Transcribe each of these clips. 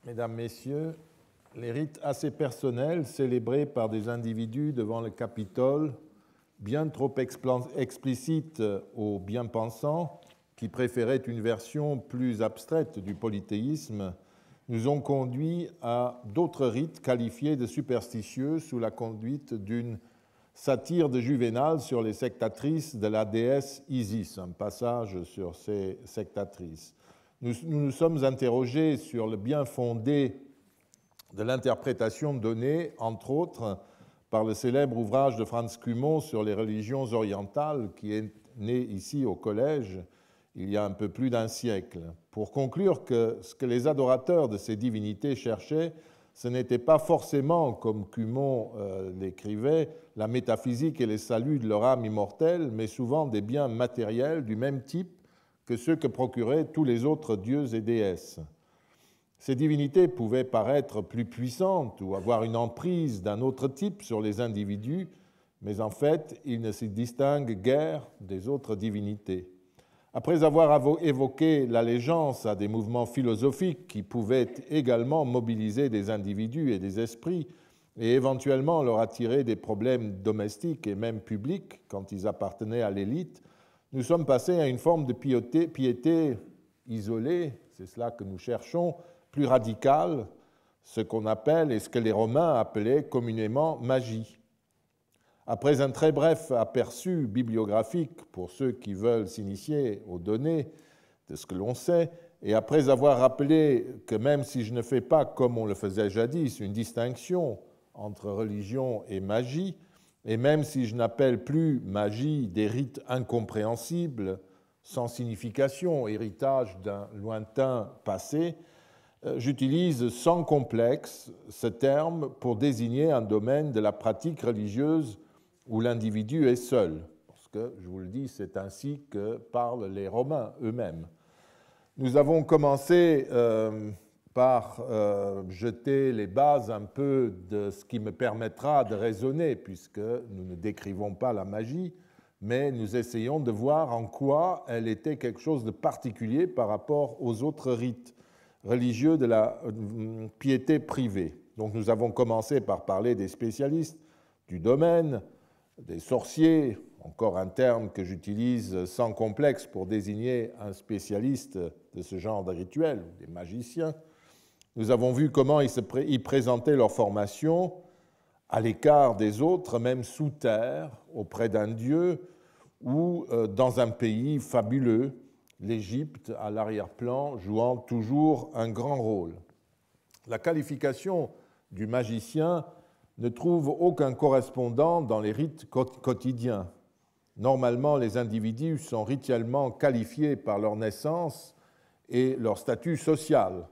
Mesdames, Messieurs, les rites assez personnels célébrés par des individus devant le Capitole, bien trop explicites aux bien-pensants qui préféraient une version plus abstraite du polythéisme, nous ont conduit à d'autres rites qualifiés de superstitieux sous la conduite d'une satire de Juvénal sur les sectatrices de la déesse Isis, un passage sur ces sectatrices. Nous nous sommes interrogés sur le bien fondé de l'interprétation donnée, entre autres, par le célèbre ouvrage de Franz Cumont sur les religions orientales, qui est né ici au Collège il y a un peu plus d'un siècle, pour conclure que ce que les adorateurs de ces divinités cherchaient, ce n'était pas forcément, comme Cumont l'écrivait, la métaphysique et les saluts de leur âme immortelle, mais souvent des biens matériels du même type que ceux que procuraient tous les autres dieux et déesses. Ces divinités pouvaient paraître plus puissantes ou avoir une emprise d'un autre type sur les individus, mais en fait, ils ne se distinguent guère des autres divinités. Après avoir évoqué l'allégeance à des mouvements philosophiques qui pouvaient également mobiliser des individus et des esprits et éventuellement leur attirer des problèmes domestiques et même publics quand ils appartenaient à l'élite, nous sommes passés à une forme de piété isolée, c'est cela que nous cherchons, plus radicale, ce qu'on appelle et ce que les Romains appelaient communément magie. Après un très bref aperçu bibliographique pour ceux qui veulent s'initier aux données de ce que l'on sait, et après avoir rappelé que même si je ne fais pas, comme on le faisait jadis, une distinction entre religion et magie, et même si je n'appelle plus magie des rites incompréhensibles, sans signification, héritage d'un lointain passé, j'utilise sans complexe ce terme pour désigner un domaine de la pratique religieuse où l'individu est seul, parce que, je vous le dis, c'est ainsi que parlent les Romains eux-mêmes. Nous avons commencé par jeter les bases un peu de ce qui me permettra de raisonner, puisque nous ne décrivons pas la magie, mais nous essayons de voir en quoi elle était quelque chose de particulier par rapport aux autres rites religieux de la piété privée. Donc nous avons commencé par parler des spécialistes du domaine, des sorciers, encore un terme que j'utilise sans complexe pour désigner un spécialiste de ce genre de rituel, des magiciens. Nous avons vu comment ils présentaient leur formation à l'écart des autres, même sous terre, auprès d'un dieu ou dans un pays fabuleux, l'Égypte à l'arrière-plan jouant toujours un grand rôle. La qualification du magicien ne trouve aucun correspondant dans les rites quotidiens. Normalement, les individus sont rituellement qualifiés par leur naissance et leur statut social.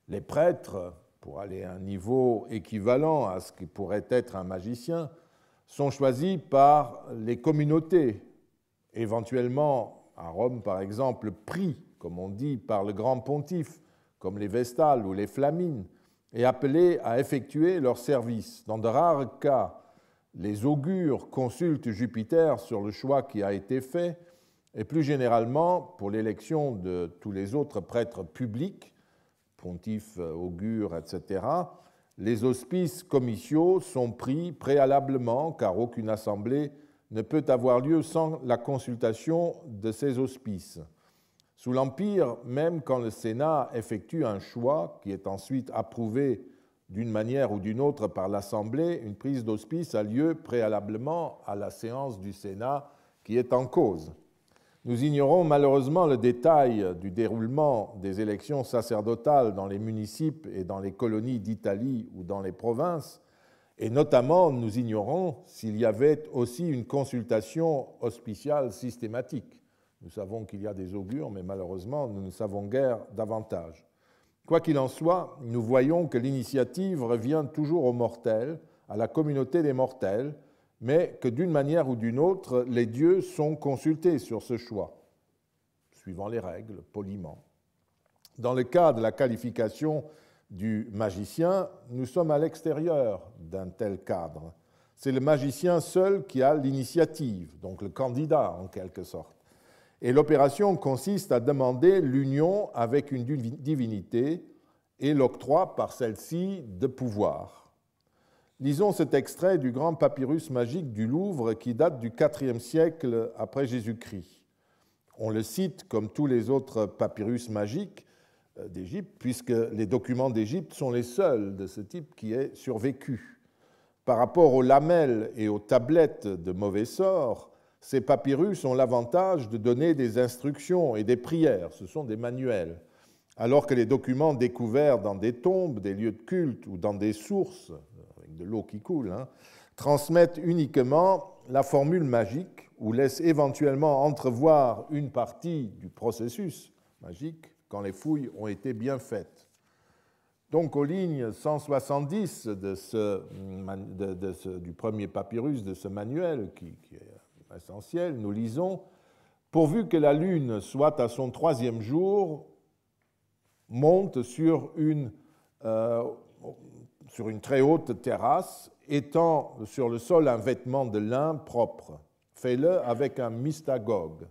Les prêtres, pour aller à un niveau équivalent à ce qui pourrait être un magicien, sont choisis par les communautés, éventuellement à Rome par exemple, pris, comme on dit, par le grand pontife, comme les Vestales ou les Flamines, et appelés à effectuer leur service. Dans de rares cas, les augures consultent Jupiter sur le choix qui a été fait, et plus généralement, pour l'élection de tous les autres prêtres publics, pontifes, augures, etc., les auspices comitiaux sont pris préalablement, car aucune assemblée ne peut avoir lieu sans la consultation de ces auspices. Sous l'Empire, même quand le Sénat effectue un choix qui est ensuite approuvé d'une manière ou d'une autre par l'Assemblée, une prise d'auspice a lieu préalablement à la séance du Sénat qui est en cause. Nous ignorons malheureusement le détail du déroulement des élections sacerdotales dans les municipes et dans les colonies d'Italie ou dans les provinces, et notamment nous ignorons s'il y avait aussi une consultation hospiciale systématique. Nous savons qu'il y a des augures, mais malheureusement, nous ne savons guère davantage. Quoi qu'il en soit, nous voyons que l'initiative revient toujours aux mortels, à la communauté des mortels, mais que d'une manière ou d'une autre, les dieux sont consultés sur ce choix, suivant les règles, poliment. Dans le cas de la qualification du magicien, nous sommes à l'extérieur d'un tel cadre. C'est le magicien seul qui a l'initiative, donc le candidat en quelque sorte. Et l'opération consiste à demander l'union avec une divinité et l'octroi par celle-ci de pouvoir. Lisons cet extrait du grand papyrus magique du Louvre qui date du IVe siècle après Jésus-Christ. On le cite comme tous les autres papyrus magiques d'Égypte, puisque les documents d'Égypte sont les seuls de ce type qui aient survécu. Par rapport aux lamelles et aux tablettes de mauvais sort, ces papyrus ont l'avantage de donner des instructions et des prières, ce sont des manuels, alors que les documents découverts dans des tombes, des lieux de culte ou dans des sources, avec de l'eau qui coule, transmettent uniquement la formule magique ou laissent éventuellement entrevoir une partie du processus magique quand les fouilles ont été bien faites. Donc, aux lignes 170 du premier papyrus de ce manuel, qui est essentiel, nous lisons « Pourvu que la lune soit à son 3e jour, monte sur une très haute terrasse, étend sur le sol un vêtement de lin propre. Fais-le avec un mystagogue. »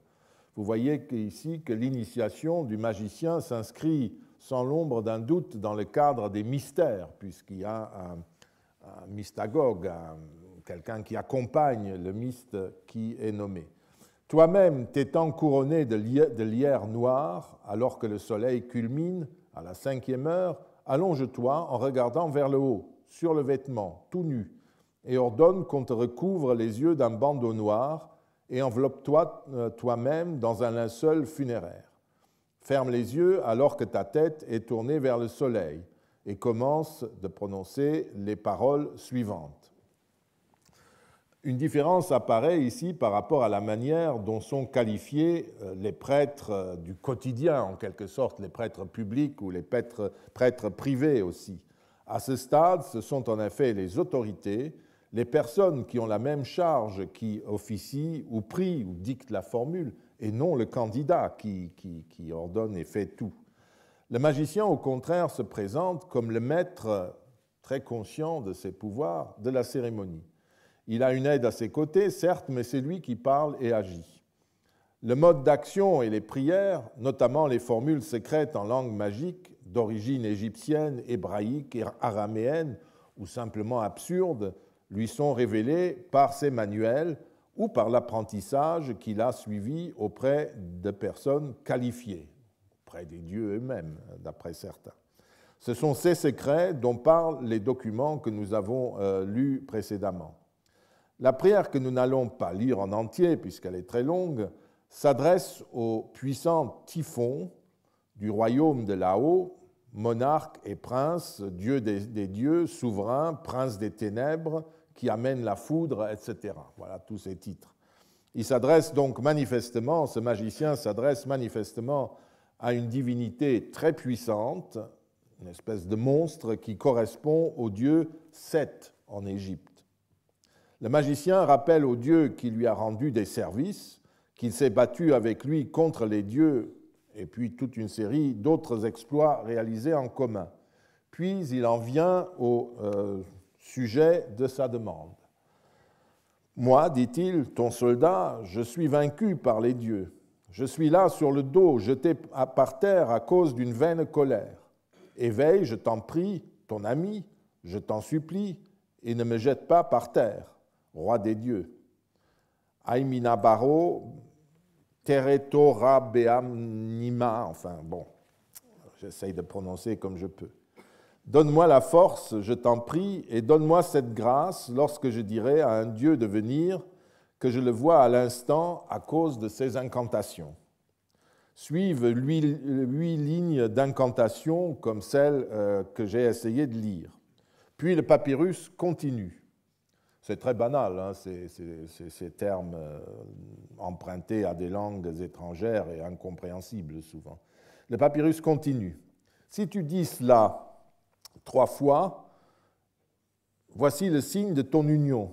Vous voyez ici que l'initiation du magicien s'inscrit sans l'ombre d'un doute dans le cadre des mystères, puisqu'il y a un mystagogue, quelqu'un qui accompagne le myste qui est nommé. Toi-même, t'étant couronné de lierre noir, alors que le soleil culmine à la 5e heure, allonge-toi en regardant vers le haut, sur le vêtement, tout nu, et ordonne qu'on te recouvre les yeux d'un bandeau noir et enveloppe-toi toi-même dans un linceul funéraire. Ferme les yeux alors que ta tête est tournée vers le soleil et commence de prononcer les paroles suivantes. Une différence apparaît ici par rapport à la manière dont sont qualifiés les prêtres du quotidien, en quelque sorte, les prêtres publics ou les prêtres privés aussi. À ce stade, ce sont en effet les autorités, les personnes qui ont la même charge qui officient ou prient ou dictent la formule, et non le candidat qui ordonne et fait tout. Le magicien, au contraire, se présente comme le maître très conscient de ses pouvoirs de la cérémonie. Il a une aide à ses côtés, certes, mais c'est lui qui parle et agit. Le mode d'action et les prières, notamment les formules secrètes en langue magique d'origine égyptienne, hébraïque, araméenne ou simplement absurde, lui sont révélés par ses manuels ou par l'apprentissage qu'il a suivi auprès de personnes qualifiées, auprès des dieux eux-mêmes, d'après certains. Ce sont ces secrets dont parlent les documents que nous avons lus précédemment. La prière que nous n'allons pas lire en entier, puisqu'elle est très longue, s'adresse au puissant Typhon du royaume de là-haut, monarque et prince, dieu des dieux, souverain, prince des ténèbres, qui amène la foudre, etc. Voilà tous ces titres. Il s'adresse donc manifestement, ce magicien s'adresse manifestement à une divinité très puissante, une espèce de monstre qui correspond au dieu Seth en Égypte. Le magicien rappelle au dieu qui lui a rendu des services, qu'il s'est battu avec lui contre les dieux et puis toute une série d'autres exploits réalisés en commun. Puis il en vient au sujet de sa demande. « Moi, dit-il, ton soldat, je suis vaincu par les dieux. Je suis là sur le dos, jeté par terre à cause d'une vaine colère. Éveille, je t'en prie, ton ami, je t'en supplie, et ne me jette pas par terre, roi des dieux. Aiminabaro, Teretora Beamnima, enfin bon, j'essaye de prononcer comme je peux. Donne-moi la force, je t'en prie, et donne-moi cette grâce lorsque je dirai à un dieu de venir que je le vois à l'instant à cause de ses incantations. » Suivent 8 lignes d'incantation comme celles que j'ai essayé de lire. Puis le papyrus continue. C'est très banal, ces termes empruntés à des langues étrangères et incompréhensibles souvent. Le papyrus continue. Si tu dis cela 3 fois, voici le signe de ton union.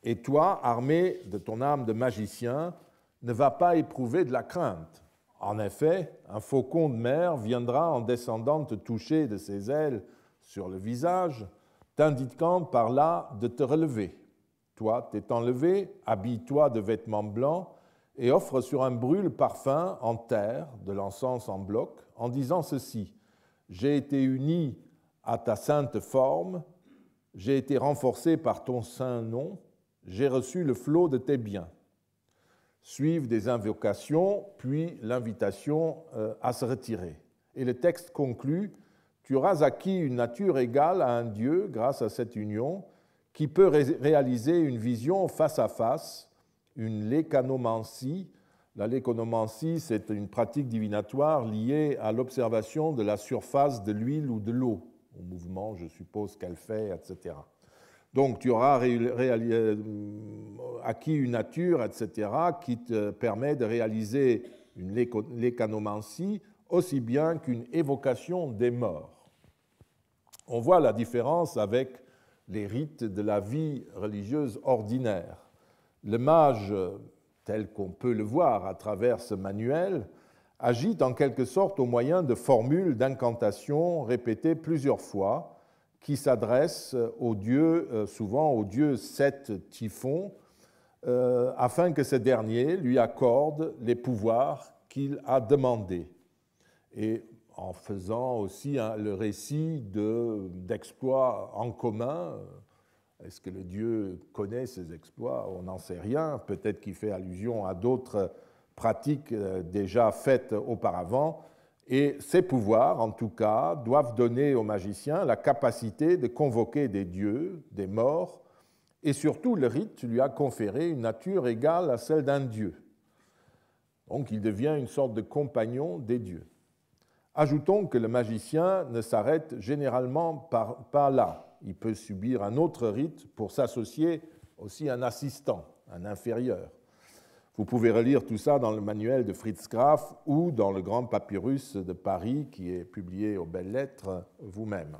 Et toi, armé de ton âme de magicien, ne va pas éprouver de la crainte. En effet, un faucon de mer viendra en descendant te toucher de ses ailes sur le visage, t'indiquant par là de te relever. Toi, t'étant levé, habille-toi de vêtements blancs et offre sur un brûle parfum en terre de l'encens en bloc, en disant ceci. j'ai été uni à ta sainte forme, j'ai été renforcé par ton saint nom, j'ai reçu le flot de tes biens. Suivent des invocations, puis l'invitation à se retirer. Et le texte conclut, tu auras acquis une nature égale à un Dieu grâce à cette union, qui peut réaliser une vision face à face, une lécanomancie. La lécanomancie, c'est une pratique divinatoire liée à l'observation de la surface de l'huile ou de l'eau, au mouvement, je suppose, qu'elle fait, etc. Donc, tu auras acquis une nature, etc., qui te permet de réaliser une lécanomancie aussi bien qu'une évocation des morts. On voit la différence avec les rites de la vie religieuse ordinaire. Le mage, tel qu'on peut le voir à travers ce manuel, agit en quelque sorte au moyen de formules d'incantation répétées plusieurs fois, qui s'adresse au dieu, souvent au dieu Seth Typhon, afin que ce dernier lui accorde les pouvoirs qu'il a demandés. Et en faisant aussi le récit d'exploits en commun. Est-ce que le dieu connaît ses exploits? On n'en sait rien. Peut-être qu'il fait allusion à d'autres pratiques déjà faites auparavant. Et ces pouvoirs, en tout cas, doivent donner au magicien la capacité de convoquer des dieux, des morts, et surtout le rite lui a conféré une nature égale à celle d'un dieu. Donc il devient une sorte de compagnon des dieux. Ajoutons que le magicien ne s'arrête généralement pas là. Il peut subir un autre rite pour s'associer aussi à un assistant, un inférieur. Vous pouvez relire tout ça dans le manuel de Fritz Graf ou dans le grand papyrus de Paris qui est publié aux Belles Lettres vous-même.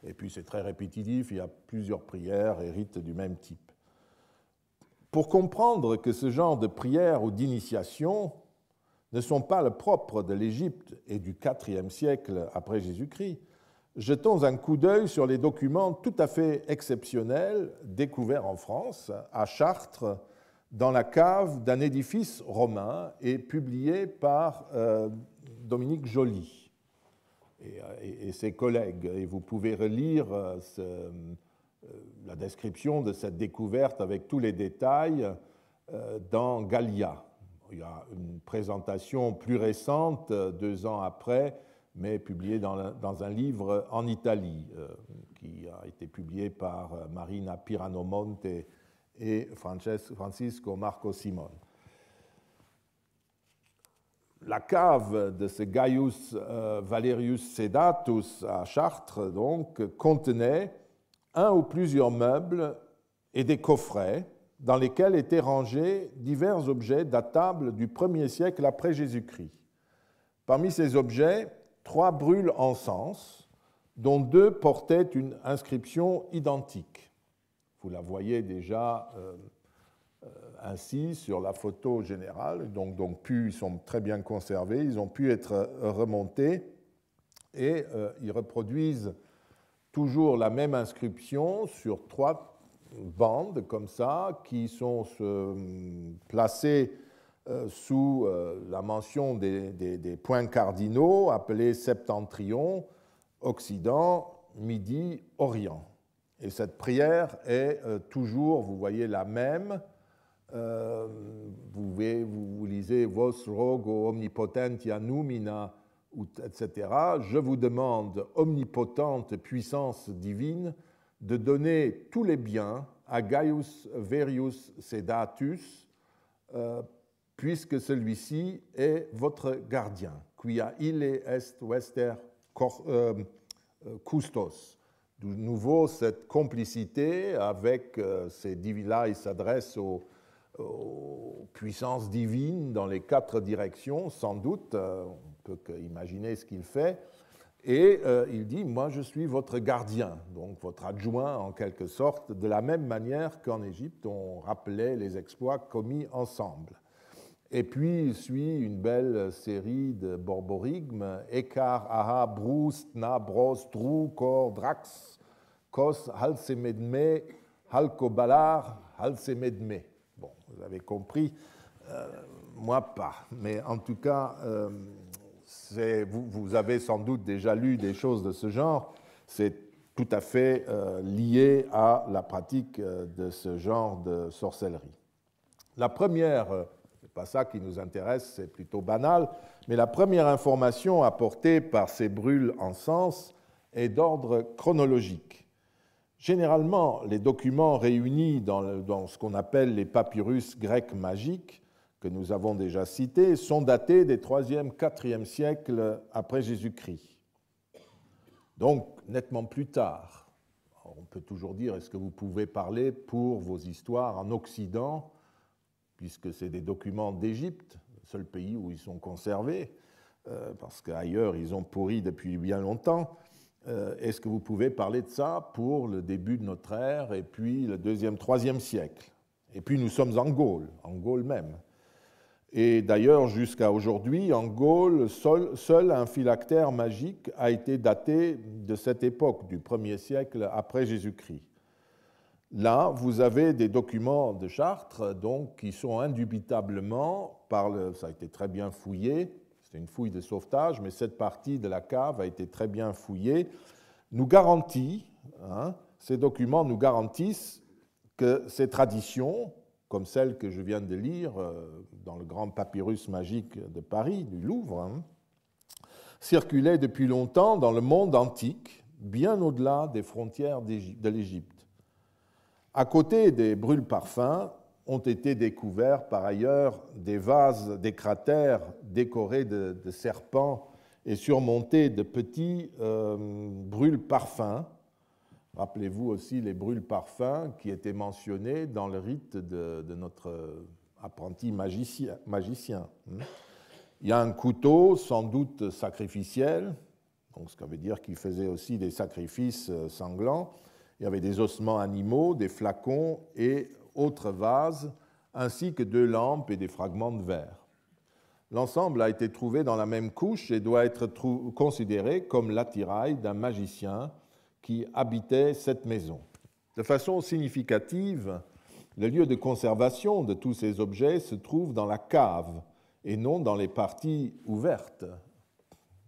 Et puis c'est très répétitif, il y a plusieurs prières et rites du même type. Pour comprendre que ce genre de prières ou d'initiation ne sont pas le propre de l'Égypte et du IVe siècle après Jésus-Christ, jetons un coup d'œil sur les documents tout à fait exceptionnels découverts en France, à Chartres, dans la cave d'un édifice romain et publié par Dominique Joly et ses collègues. Et vous pouvez relire la description de cette découverte avec tous les détails dans Gallia. Il y a une présentation plus récente, 2 ans après, mais publiée dans un livre en Italie, qui a été publié par Marina Pirano-Monte et Francisco Marco Simon. La cave de ce Gaius Valerius Sedatus à Chartres donc, contenait un ou plusieurs meubles et des coffrets dans lesquels étaient rangés divers objets datables du 1er siècle après Jésus-Christ. Parmi ces objets, 3 brûlent encens, dont 2 portaient une inscription identique. Vous la voyez déjà ainsi sur la photo générale. Donc ils sont très bien conservés, ils ont pu être remontés et ils reproduisent toujours la même inscription sur 3 bandes comme ça qui sont placées sous la mention des points cardinaux appelés septentrion, Occident, Midi, Orient. Et cette prière est toujours, vous voyez, la même. Vous lisez Vos rogo omnipotentia numina, etc. Je vous demande, omnipotente puissance divine, de donner tous les biens à Gaius Verius Sedatus, puisque celui-ci est votre gardien. Quia ille est vester custos. De nouveau, cette complicité avec ces divins, il s'adresse aux puissances divines dans les 4 directions, sans doute, on peut qu'imaginer ce qu'il fait, et il dit « Moi, je suis votre gardien », donc votre adjoint en quelque sorte, de la même manière qu'en Égypte, on rappelait les exploits commis ensemble. Et puis suit une belle série de borborigmes, Ekar, Aha, Brus, Na, Bros, Dru, Kor, Drax, Kos, Halsemedme, Halkobalar, Halsemedme. Bon, vous avez compris, moi pas. Mais en tout cas, vous avez sans doute déjà lu des choses de ce genre, c'est tout à fait lié à la pratique de ce genre de sorcellerie. La première, ce n'est pas ça qui nous intéresse, c'est plutôt banal, mais la première information apportée par ces brûle-encens est d'ordre chronologique. Généralement, les documents réunis dans ce qu'on appelle les papyrus grecs magiques, que nous avons déjà cités, sont datés des 3e, 4e siècles après Jésus-Christ. Donc, nettement plus tard. Alors, on peut toujours dire, est-ce que vous pouvez parler pour vos histoires en Occident, puisque c'est des documents d'Égypte, le seul pays où ils sont conservés, parce qu'ailleurs, ils ont pourri depuis bien longtemps. Est-ce que vous pouvez parler de ça pour le début de notre ère, et puis le 2e, 3e siècle? Et puis nous sommes en Gaule même. Et d'ailleurs, jusqu'à aujourd'hui, en Gaule, seul un phylactère magique a été daté de cette époque, du 1er siècle après Jésus-Christ. Là, vous avez des documents de Chartres, donc, qui sont indubitablement, ça a été très bien fouillé, c'est une fouille de sauvetage, mais cette partie de la cave a été très bien fouillée, nous garantit, ces documents nous garantissent que ces traditions, comme celle que je viens de lire dans le grand papyrus magique de Paris, du Louvre, circulaient depuis longtemps dans le monde antique, bien au-delà des frontières de l'Égypte. À côté des brûle-parfums, ont été découverts par ailleurs des vases, des cratères décorés de serpents et surmontés de petits brûle-parfums. Rappelez-vous aussi les brûle-parfums qui étaient mentionnés dans le rite de notre apprenti magicien. Il y a un couteau, sans doute sacrificiel, donc ce qui veut dire qu'il faisait aussi des sacrifices sanglants. Il y avait des ossements animaux, des flacons et autres vases, ainsi que 2 lampes et des fragments de verre. L'ensemble a été trouvé dans la même couche et doit être considéré comme l'attirail d'un magicien qui habitait cette maison. De façon significative, le lieu de conservation de tous ces objets se trouve dans la cave et non dans les parties ouvertes,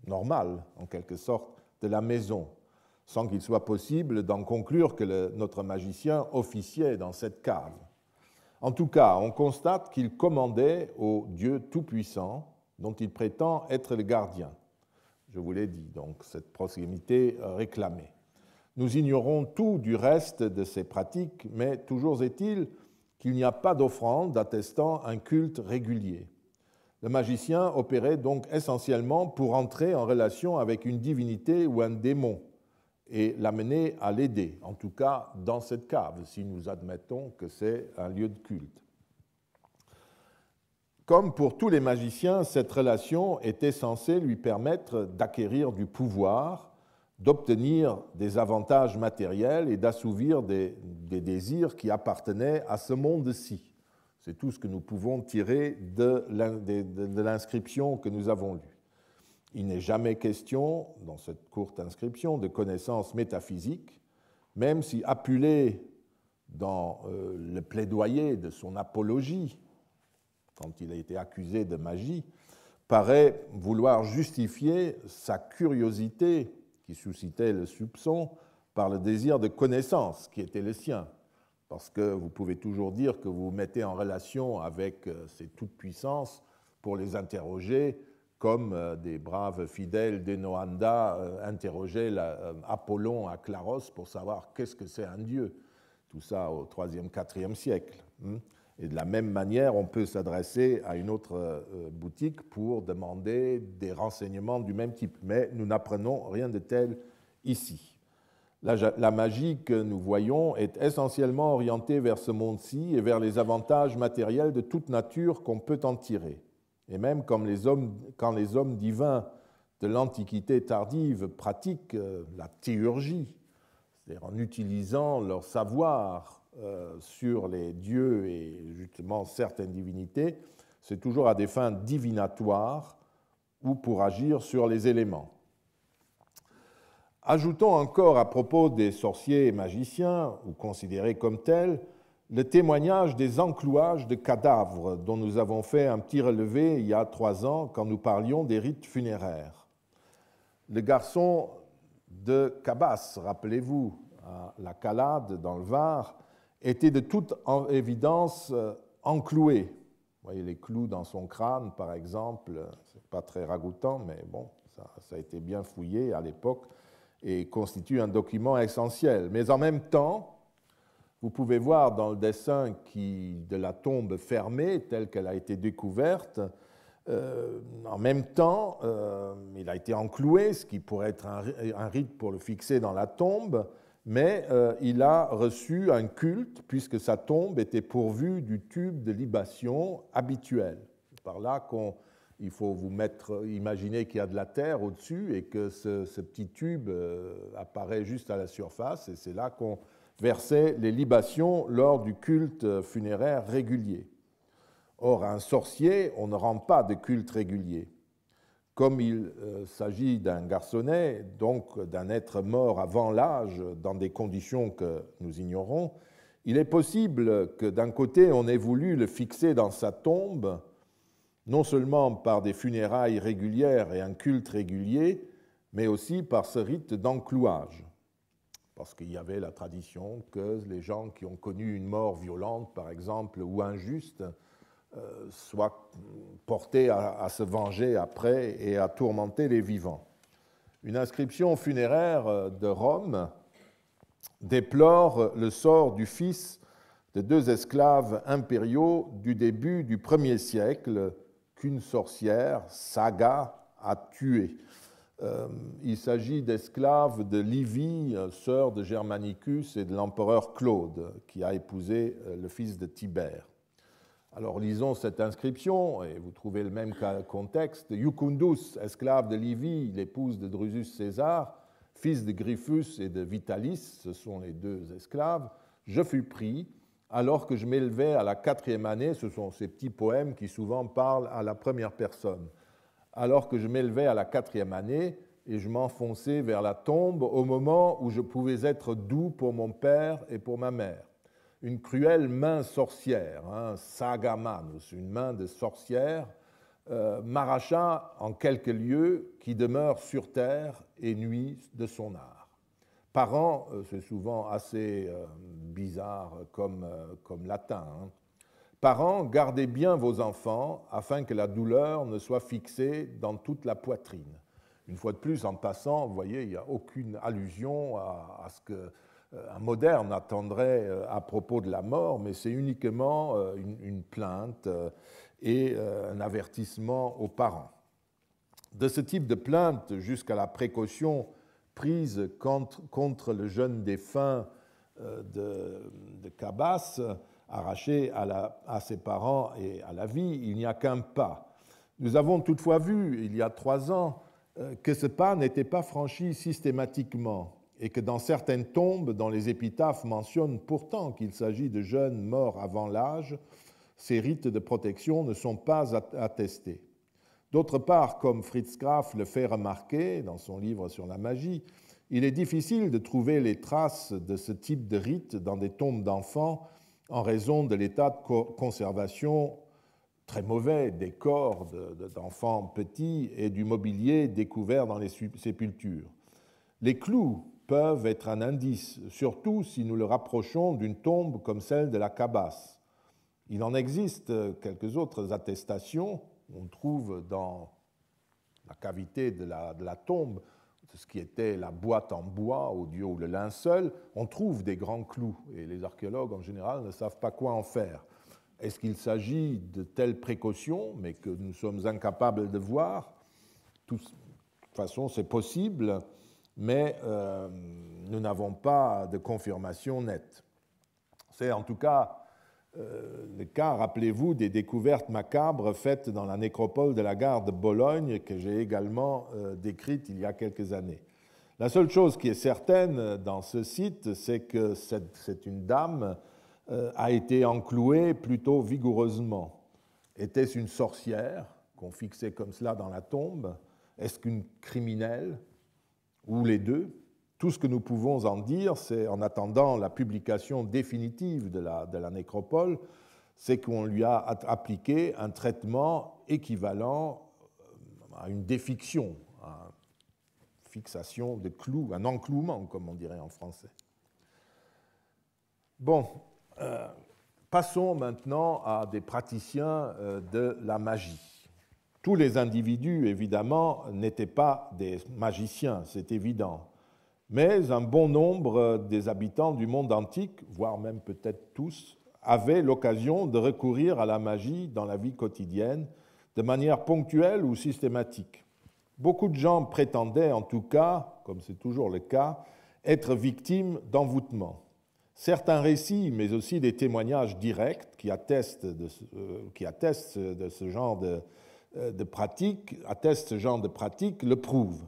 normales en quelque sorte, de la maison, sans qu'il soit possible d'en conclure que notre magicien officiait dans cette cave. En tout cas, on constate qu'il commandait au Dieu Tout-Puissant, dont il prétend être le gardien. Je vous l'ai dit, donc cette proximité réclamée. Nous ignorons tout du reste de ces pratiques, mais toujours est-il qu'il n'y a pas d'offrande attestant un culte régulier. Le magicien opérait donc essentiellement pour entrer en relation avec une divinité ou un démon et l'amener à l'aider, en tout cas dans cette cave, si nous admettons que c'est un lieu de culte. Comme pour tous les magiciens, cette relation était censée lui permettre d'acquérir du pouvoir, d'obtenir des avantages matériels et d'assouvir des désirs qui appartenaient à ce monde-ci. C'est tout ce que nous pouvons tirer de l'inscription que nous avons lue. Il n'est jamais question, dans cette courte inscription, de connaissances métaphysiques, même si Apulée, dans le plaidoyer de son apologie, quand il a été accusé de magie, paraît vouloir justifier sa curiosité, qui suscitait le soupçon, par le désir de connaissance qui était le sien. Parce que vous pouvez toujours dire que vous vous mettez en relation avec ces toutes-puissances pour les interroger, comme des braves fidèles d'Enoanda interrogeaient Apollon à Claros pour savoir qu'est-ce que c'est un dieu. Tout ça au IIIe, IVe siècle. Et de la même manière, on peut s'adresser à une autre boutique pour demander des renseignements du même type. Mais nous n'apprenons rien de tel ici. La magie que nous voyons est essentiellement orientée vers ce monde-ci et vers les avantages matériels de toute nature qu'on peut en tirer. Et même quand les hommes divins de l'Antiquité tardive pratiquent la théurgie, c'est-à-dire en utilisant leur savoir sur les dieux et justement certaines divinités, c'est toujours à des fins divinatoires ou pour agir sur les éléments. Ajoutons encore à propos des sorciers et magiciens, ou considérés comme tels, le témoignage des enclouages de cadavres dont nous avons fait un petit relevé il y a 3 ans quand nous parlions des rites funéraires. Le garçon de Cabas, rappelez-vous, à la Calade dans le Var, était de toute évidence encloué. Vous voyez les clous dans son crâne, par exemple, c'est pas très ragoûtant, mais bon, ça a été bien fouillé à l'époque et constitue un document essentiel. Mais en même temps, vous pouvez voir dans le dessin de la tombe fermée, telle qu'elle a été découverte, en même temps, il a été encloué, ce qui pourrait être un rite pour le fixer dans la tombe, mais il a reçu un culte puisque sa tombe était pourvue du tube de libation habituel. C'est par là qu'il faut vous imaginer qu'il y a de la terre au-dessus et que ce petit tube apparaît juste à la surface, et c'est là qu'on versait les libations lors du culte funéraire régulier. Or, à un sorcier, on ne rend pas de culte régulier. Comme il s'agit d'un garçonnet, donc d'un être mort avant l'âge, dans des conditions que nous ignorons, il est possible que d'un côté, on ait voulu le fixer dans sa tombe, non seulement par des funérailles régulières et un culte régulier, mais aussi par ce rite d'enclouage. Parce qu'il y avait la tradition que les gens qui ont connu une mort violente, par exemple, ou injuste, soient portés à se venger après et à tourmenter les vivants. Une inscription funéraire de Rome déplore le sort du fils de 2 esclaves impériaux du début du 1er siècle qu'une sorcière, Saga, a tué. Il s'agit d'esclaves de Livie, sœur de Germanicus et de l'empereur Claude, qui a épousé le fils de Tibère. Alors lisons cette inscription, et vous trouvez le même contexte. Iucundus, esclave de Livie, l'épouse de Drusus César, fils de Griffus et de Vitalis, ce sont les 2 esclaves, je fus pris, alors que je m'élevais à la 4e année, ce sont ces petits poèmes qui souvent parlent à la première personne, alors que je m'élevais à la 4e année, et je m'enfonçais vers la tombe au moment où je pouvais être doux pour mon père et pour ma mère. Une cruelle main sorcière, saga manus, une main de sorcière, m'arracha en quelques lieues qui demeure sur terre et nuit de son art. Parents, c'est souvent assez bizarre comme latin. Parents, gardez bien vos enfants afin que la douleur ne soit fixée dans toute la poitrine. Une fois de plus, en passant, vous voyez, il n'y a aucune allusion à ce que un moderne attendrait à propos de la mort, mais c'est uniquement une plainte et un avertissement aux parents. De ce type de plainte jusqu'à la précaution prise contre le jeune défunt de Cabas, arraché à ses parents et à la vie, il n'y a qu'un pas. Nous avons toutefois vu, il y a 3 ans, que ce pas n'était pas franchi systématiquement, et que dans certaines tombes, dont les épitaphes mentionnent pourtant qu'il s'agit de jeunes morts avant l'âge, ces rites de protection ne sont pas attestés. D'autre part, comme Fritz Graf le fait remarquer dans son livre sur la magie, il est difficile de trouver les traces de ce type de rite dans des tombes d'enfants en raison de l'état de conservation très mauvais des corps d'enfants petits et du mobilier découvert dans les sépultures. Les clous peuvent être un indice, surtout si nous le rapprochons d'une tombe comme celle de la Cabas. Il en existe quelques autres attestations. On trouve dans la cavité de la tombe, ce qui était la boîte en bois ou le linceul, on trouve des grands clous, et les archéologues en général ne savent pas quoi en faire. Est-ce qu'il s'agit de telles précautions, mais que nous sommes incapables de voir? De toute façon, c'est possible, mais nous n'avons pas de confirmation nette. C'est en tout cas le cas, rappelez-vous, des découvertes macabres faites dans la nécropole de la gare de Bologne, que j'ai également décrite il y a quelques années. La seule chose qui est certaine dans ce site, c'est que c'est une dame a été enclouée plutôt vigoureusement. Était-ce une sorcière qu'on fixait comme cela dans la tombe? Est-ce qu'une criminelle? Ou les deux? Tout ce que nous pouvons en dire, c'est, en attendant la publication définitive de la nécropole, c'est qu'on lui a appliqué un traitement équivalent à une défiction, à une fixation de clous, un enclouement, comme on dirait en français. Bon, passons maintenant à des praticiens de la magie. Tous les individus, évidemment, n'étaient pas des magiciens, c'est évident. Mais un bon nombre des habitants du monde antique, voire même peut-être tous, avaient l'occasion de recourir à la magie dans la vie quotidienne, de manière ponctuelle ou systématique. Beaucoup de gens prétendaient, en tout cas, comme c'est toujours le cas, être victimes d'envoûtement. Certains récits, mais aussi des témoignages directs qui attestent de ce genre de pratique, le prouvent.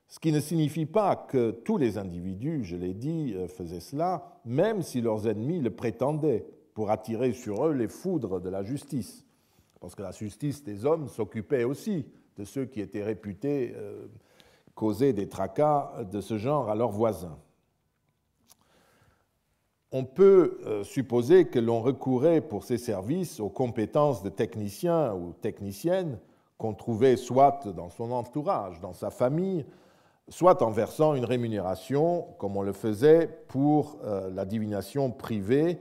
Ce qui ne signifie pas que tous les individus, je l'ai dit, faisaient cela, même si leurs ennemis le prétendaient, pour attirer sur eux les foudres de la justice. Parce que la justice des hommes s'occupait aussi de ceux qui étaient réputés causer des tracas de ce genre à leurs voisins. On peut supposer que l'on recourait pour ces services aux compétences de techniciens ou techniciennes qu'on trouvait soit dans son entourage, dans sa famille, soit en versant une rémunération, comme on le faisait pour la divination privée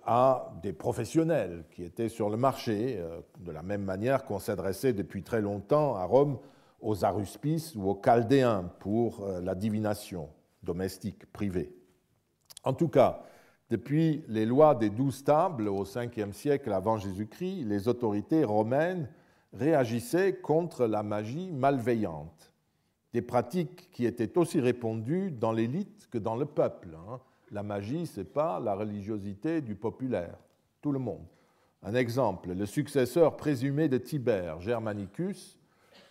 à des professionnels qui étaient sur le marché, de la même manière qu'on s'adressait depuis très longtemps à Rome aux aruspices ou aux chaldéens pour la divination domestique privée. En tout cas, depuis les lois des 12 tables au 5e siècle avant Jésus-Christ, les autorités romaines réagissaient contre la magie malveillante, des pratiques qui étaient aussi répandues dans l'élite que dans le peuple. La magie, ce n'est pas la religiosité du populaire, tout le monde. Un exemple, le successeur présumé de Tibère, Germanicus,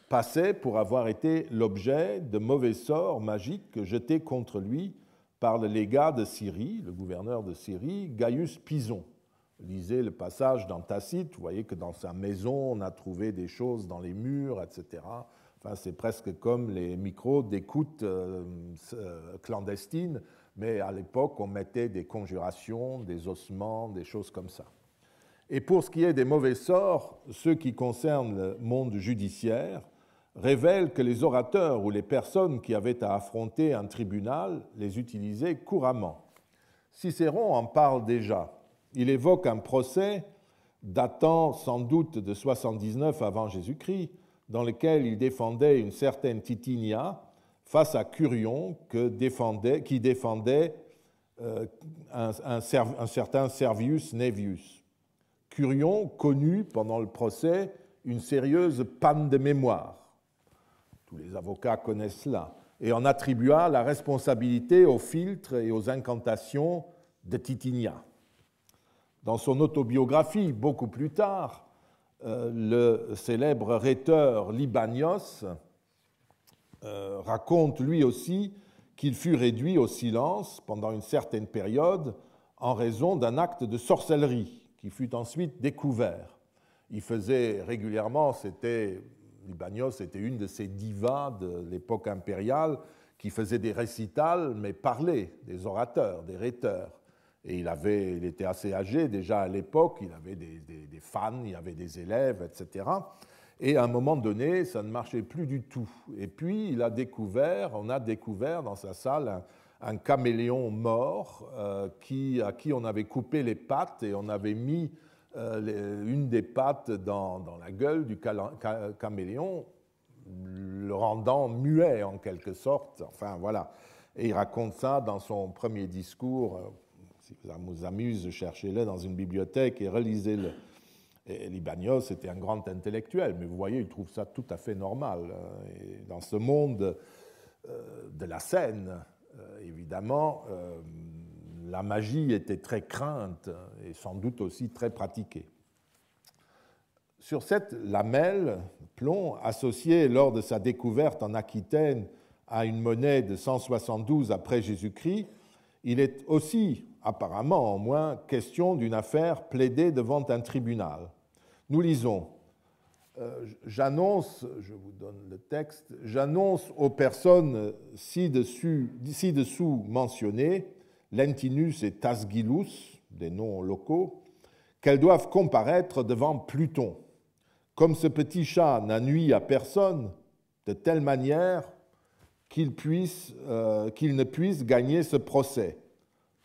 passait pour avoir été l'objet de mauvais sorts magiques jetés contre lui par le légat de Syrie, le gouverneur de Syrie, Gaius Pison. Lisez le passage dans Tacite, vous voyez que dans sa maison, on a trouvé des choses dans les murs, etc. Enfin, c'est presque comme les micros d'écoute clandestines, mais à l'époque, on mettait des conjurations, des ossements, des choses comme ça. Et pour ce qui est des mauvais sorts, ceux qui concernent le monde judiciaire révèlent que les orateurs ou les personnes qui avaient à affronter un tribunal les utilisaient couramment. Cicéron en parle déjà. Il évoque un procès datant sans doute de 79 avant Jésus-Christ, dans lequel il défendait une certaine Titinia face à Curion qui défendait un certain Servius Naevius. Curion connut pendant le procès une sérieuse panne de mémoire. Tous les avocats connaissent cela. Et en attribua la responsabilité aux filtres et aux incantations de Titinia. Dans son autobiographie, beaucoup plus tard, le célèbre rhéteur Libanios raconte lui aussi qu'il fut réduit au silence pendant une certaine période en raison d'un acte de sorcellerie qui fut ensuite découvert. Il faisait régulièrement, Libanios était une de ces divas de l'époque impériale qui faisait des récitals, mais parlait, des orateurs, des rhéteurs. Et il était assez âgé déjà à l'époque, il avait des fans, il avait des élèves, etc. Et à un moment donné, ça ne marchait plus du tout. Et puis, on a découvert dans sa salle un caméléon mort à qui on avait coupé les pattes et on avait mis une des pattes dans la gueule du caméléon, le rendant muet en quelque sorte. Enfin, voilà. Et il raconte ça dans son premier discours. Si ça vous amuse, cherchez-le dans une bibliothèque et relisez-le. Et Libanios était un grand intellectuel, mais vous voyez, il trouve ça tout à fait normal. Et dans ce monde de la scène, évidemment, la magie était très crainte et sans doute aussi très pratiquée. Sur cette lamelle, plomb, associée lors de sa découverte en Aquitaine à une monnaie de 172 après Jésus-Christ, il est aussi, apparemment au moins, question d'une affaire plaidée devant un tribunal. Nous lisons j'annonce, je vous donne le texte, j'annonce aux personnes ci-dessous mentionnées, Lentinus et Tasgilus, des noms locaux, qu'elles doivent comparaître devant Pluton. Comme ce petit chat n'a nui à personne, de telle manière qu'il ne puisse gagner ce procès.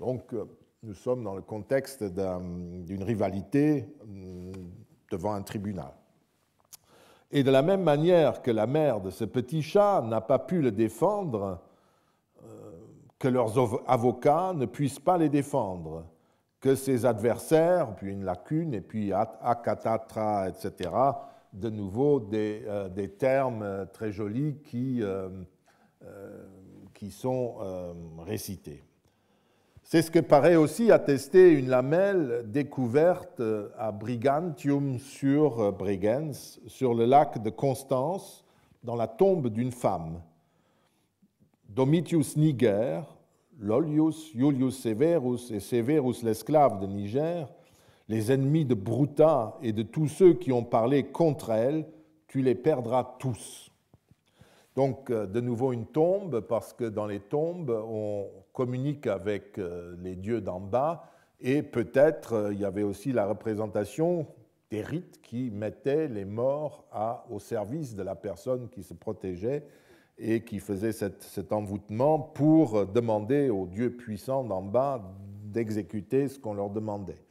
Donc, nous sommes dans le contexte d'une rivalité devant un tribunal. Et de la même manière que la mère de ce petit chat n'a pas pu le défendre, que leurs avocats ne puissent pas les défendre, que ses adversaires, puis une lacune, et puis akatatra, etc., de nouveau des termes très jolis qui sont récités. C'est ce que paraît aussi attester une lamelle découverte à Brigantium sur Bregenz, sur le lac de Constance, dans la tombe d'une femme. Domitius Niger, Lollius, Iulius Severus et Severus l'esclave de Niger, les ennemis de Bruta et de tous ceux qui ont parlé contre elle, tu les perdras tous. Donc, de nouveau une tombe, parce que dans les tombes, on communique avec les dieux d'en bas, et peut-être il y avait aussi la représentation des rites qui mettaient les morts au service de la personne qui se protégeait et qui faisait cet envoûtement pour demander aux dieux puissants d'en bas d'exécuter ce qu'on leur demandait.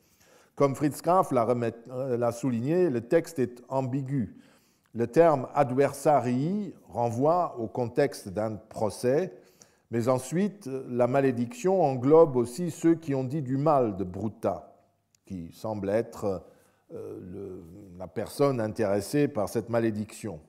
Comme Fritz Graf l'a souligné, le texte est ambigu. Le terme adversarii renvoie au contexte d'un procès, mais ensuite, la malédiction englobe aussi ceux qui ont dit du mal de Bruta, qui semble être la personne intéressée par cette malédiction.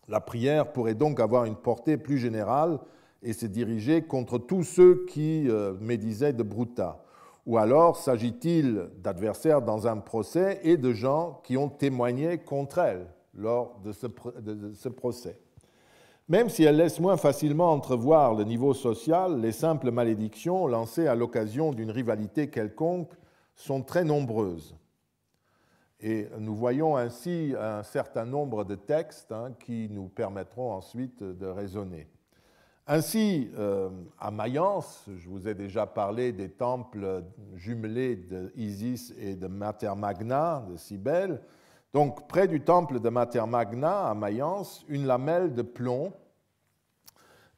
La prière pourrait donc avoir une portée plus générale et se diriger contre tous ceux qui médisaient de Bruta. Ou alors s'agit-il d'adversaires dans un procès et de gens qui ont témoigné contre elle lors de ce procès. Même si elles laissent moins facilement entrevoir le niveau social, les simples malédictions lancées à l'occasion d'une rivalité quelconque sont très nombreuses. Et nous voyons ainsi un certain nombre de textes qui nous permettront ensuite de raisonner. Ainsi, à Mayence, je vous ai déjà parlé des temples jumelés d'Isis et de Mater Magna, de Cybèle. Donc, près du temple de Mater Magna, à Mayence, une lamelle de plomb,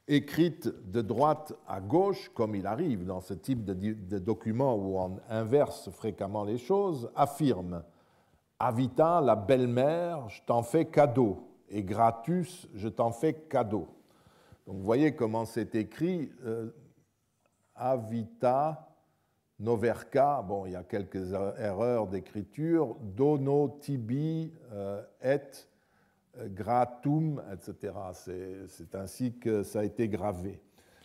écrite de droite à gauche, comme il arrive dans ce type de document où on inverse fréquemment les choses, affirme « Avita, la belle-mère, je t'en fais cadeau, et Gratus, je t'en fais cadeau ». Donc, vous voyez comment c'est écrit Avita Noverca. Bon, il y a quelques erreurs d'écriture. Dono tibi et gratum, etc. C'est ainsi que ça a été gravé.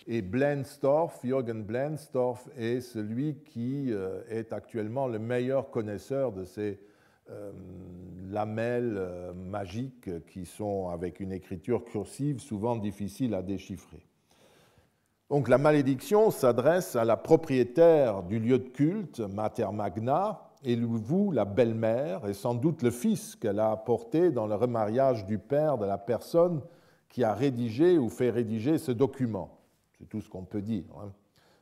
Et Blenstorff, Jürgen Blenstorff, est celui qui est actuellement le meilleur connaisseur de ces lamelles magiques qui sont avec une écriture cursive souvent difficile à déchiffrer. Donc la malédiction s'adresse à la propriétaire du lieu de culte, Mater Magna, et vous, la belle-mère, et sans doute le fils qu'elle a apporté dans le remariage du père de la personne qui a rédigé ou fait rédiger ce document. C'est tout ce qu'on peut dire.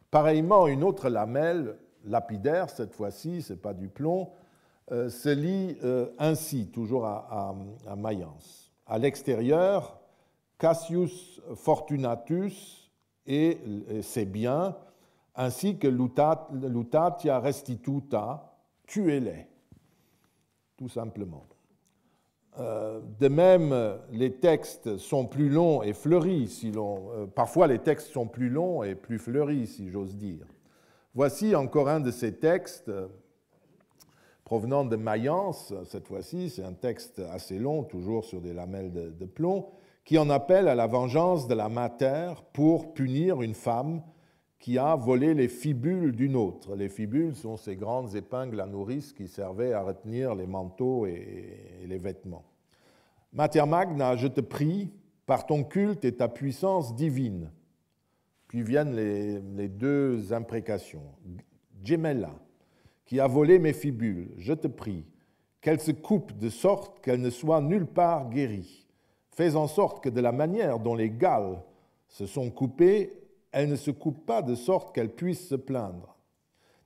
Pareillement, une autre lamelle, lapidaire cette fois-ci, ce n'est pas du plomb, se lit ainsi, toujours à Mayence. À l'extérieur, Cassius Fortunatus et ses biens, ainsi que Lutatia Restituta, tuez-les, tout simplement. De même, les textes sont plus longs et fleuris, parfois les textes sont plus longs et plus fleuris, si j'ose dire. Voici encore un de ces textes provenant de Mayence, cette fois-ci, c'est un texte assez long, toujours sur des lamelles de plomb, qui en appelle à la vengeance de la Mater pour punir une femme qui a volé les fibules d'une autre. Les fibules sont ces grandes épingles à nourrice qui servaient à retenir les manteaux et les vêtements. Mater Magna, je te prie, par ton culte et ta puissance divine. Puis viennent les deux imprécations. Gemella, qui a volé mes fibules, je te prie, qu'elle se coupe de sorte qu'elle ne soit nulle part guérie. Fais en sorte que de la manière dont les Galles se sont coupées, elle ne se coupe pas de sorte qu'elle puisse se plaindre.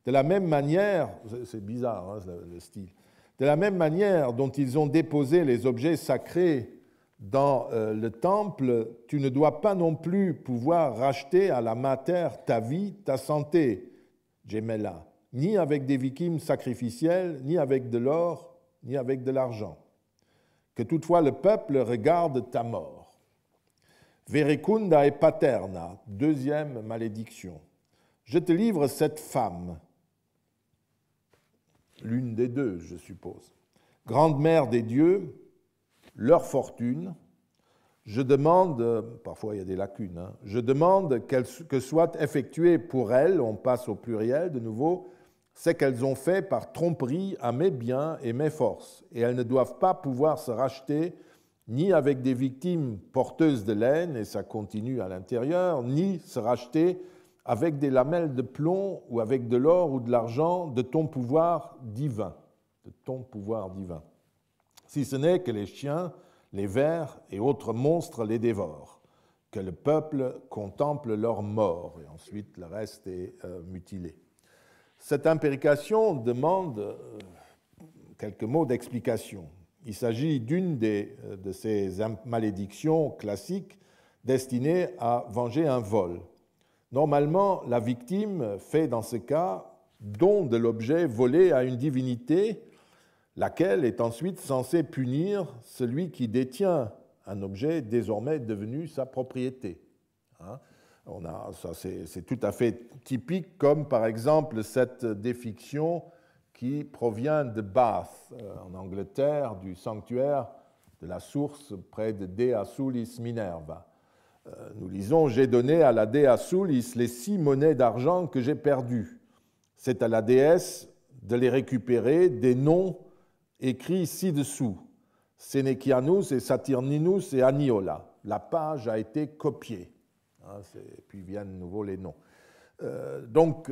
De la même manière, c'est bizarre hein, le style, de la même manière dont ils ont déposé les objets sacrés dans le temple, tu ne dois pas non plus pouvoir racheter à la mater ta vie, ta santé, Geméla, ni avec des victimes sacrificielles, ni avec de l'or, ni avec de l'argent. Que toutefois le peuple regarde ta mort. Verecunda et paterna, deuxième malédiction. Je te livre cette femme, l'une des deux, je suppose, grande mère des dieux, leur fortune. Je demande, parfois il y a des lacunes, hein, je demande que soit effectué pour elles, on passe au pluriel de nouveau, ce qu'elles ont fait par tromperie à mes biens et mes forces, et elles ne doivent pas pouvoir se racheter ni avec des victimes porteuses de laine, et ça continue à l'intérieur, ni se racheter avec des lamelles de plomb ou avec de l'or ou de l'argent de ton pouvoir divin, si ce n'est que les chiens, les vers et autres monstres les dévorent, que le peuple contemple leur mort, et ensuite le reste est mutilé. Cette imprécation demande quelques mots d'explication. Il s'agit d'une de ces malédictions classiques destinées à venger un vol. Normalement, la victime fait dans ce cas don de l'objet volé à une divinité, laquelle est ensuite censée punir celui qui détient un objet désormais devenu sa propriété. C'est tout à fait typique, comme par exemple cette défiction qui provient de Bath, en Angleterre, du sanctuaire de la source près de Dea Sulis Minerva. Nous lisons « J'ai donné à la Dea Sulis les 6 monnaies d'argent que j'ai perdues. C'est à la déesse de les récupérer des noms écrits ci-dessous, Sénéchianus et Saturninus et Aniola. La page a été copiée. » Puis viennent de nouveau les noms. Donc,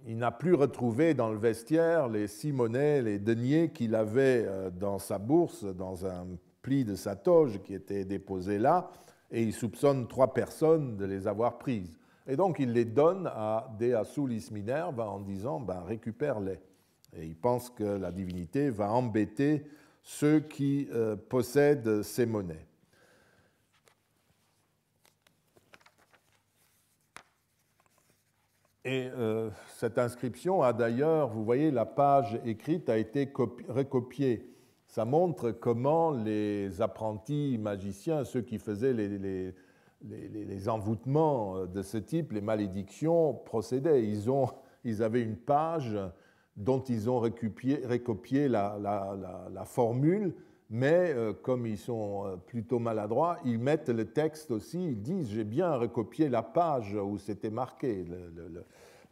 il n'a plus retrouvé dans le vestiaire les 6 monnaies, les deniers qu'il avait dans sa bourse, dans un pli de sa toge qui était déposé là, et il soupçonne 3 personnes de les avoir prises. Et donc, il les donne à Dea Sulis Minerva en disant « récupère-les ». Et il pense que la divinité va embêter ceux qui possèdent ces monnaies. Et cette inscription a d'ailleurs, vous voyez, la page écrite a été recopiée. Ça montre comment les apprentis magiciens, ceux qui faisaient les envoûtements de ce type, les malédictions, procédaient. Ils avaient une page dont ils ont recopié la formule, mais comme ils sont plutôt maladroits, ils mettent le texte aussi, ils disent « j'ai bien recopié la page où c'était marqué,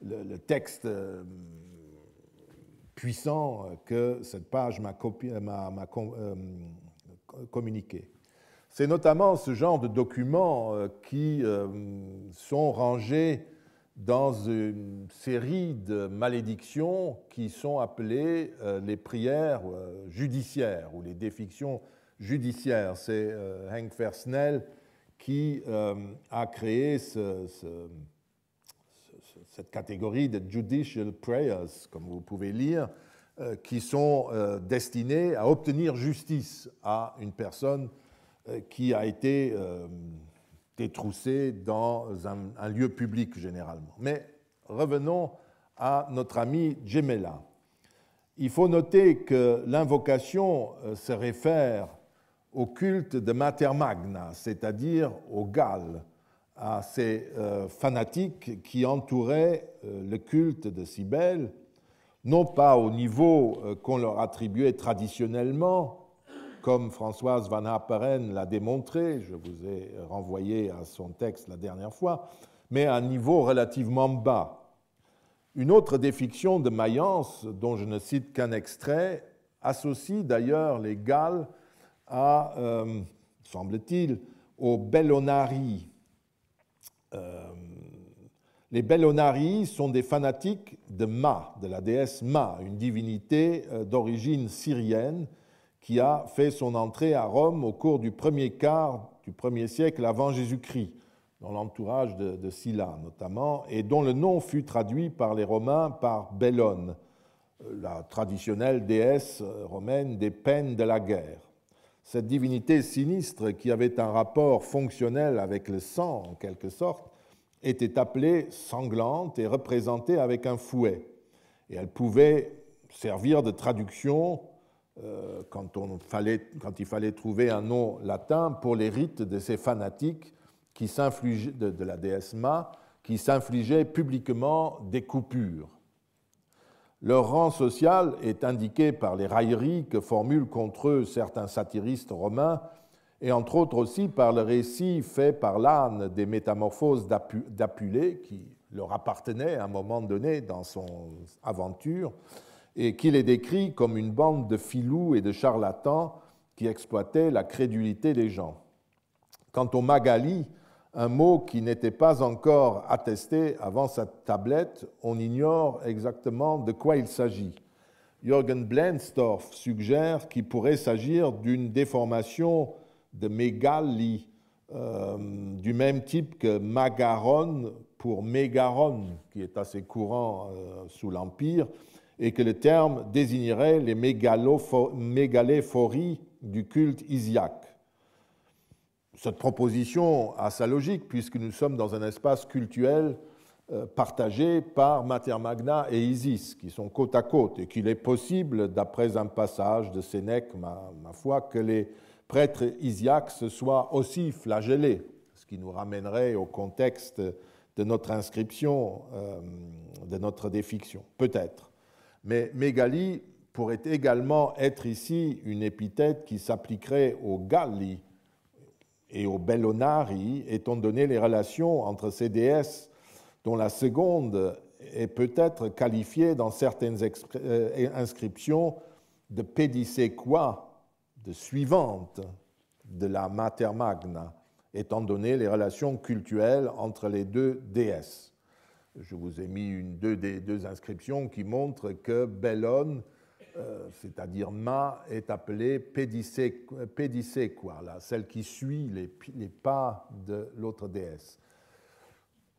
le texte puissant que cette page m'a communiqué ». C'est notamment ce genre de documents qui sont rangés dans une série de malédictions qui sont appelées les prières judiciaires ou les défictions judiciaires. C'est Henk Versnell qui a créé cette catégorie de judicial prayers, comme vous pouvez lire, qui sont destinées à obtenir justice à une personne qui a été détroussée dans un lieu public généralement. Mais revenons à notre ami Geméla. Il faut noter que l'invocation se réfère au culte de Mater Magna, c'est-à-dire aux Galles, à ces fanatiques qui entouraient le culte de Cybèle, non pas au niveau qu'on leur attribuait traditionnellement, comme Françoise Van Haperen l'a démontré, je vous ai renvoyé à son texte la dernière fois, mais à un niveau relativement bas. Une autre défiction de Mayence, dont je ne cite qu'un extrait, associe d'ailleurs les Galles à, semble-t-il, aux Bellonari. Les Bellonarii sont des fanatiques de Ma, de la déesse Ma, une divinité d'origine syrienne qui a fait son entrée à Rome au cours du premier quart du 1er siècle avant Jésus-Christ, dans l'entourage de Sylla notamment, et dont le nom fut traduit par les Romains par Bellone, la traditionnelle déesse romaine des peines de la guerre. Cette divinité sinistre, qui avait un rapport fonctionnel avec le sang en quelque sorte, était appelée sanglante et représentée avec un fouet. Et elle pouvait servir de traduction quand il fallait trouver un nom latin pour les rites de ces fanatiques qui de la déesse Ma, qui s'infligeaient publiquement des coupures. Leur rang social est indiqué par les railleries que formulent contre eux certains satiristes romains et entre autres aussi par le récit fait par l'âne des métamorphoses d'Apulée, qui leur appartenait à un moment donné dans son aventure, et qui les décrit comme une bande de filous et de charlatans qui exploitaient la crédulité des gens. Quant au Magali, un mot qui n'était pas encore attesté avant sa tablette, on ignore exactement de quoi il s'agit. Jürgen Blensdorf suggère qu'il pourrait s'agir d'une déformation de mégali, du même type que magaron pour mégaron, qui est assez courant sous l'Empire, et que le terme désignerait les mégáléphories du culte isiaque. Cette proposition a sa logique, puisque nous sommes dans un espace cultuel partagé par Mater Magna et Isis, qui sont côte à côte, et qu'il est possible, d'après un passage de Sénèque, ma foi, que les prêtres isiaques se soient aussi flagellés, ce qui nous ramènerait au contexte de notre inscription, de notre défiction, peut-être. Mais mégali pourrait également être ici une épithète qui s'appliquerait aux Galli et aux Bellonari, étant donné les relations entre ces déesses, dont la seconde est peut-être qualifiée dans certaines inscriptions de pédicéqua, de suivante de la Mater Magna, étant donné les relations cultuelles entre les deux déesses. Je vous ai mis deux inscriptions qui montrent que Bellone, c'est-à-dire Ma, est appelée pédicéqua, celle qui suit les pas de l'autre déesse.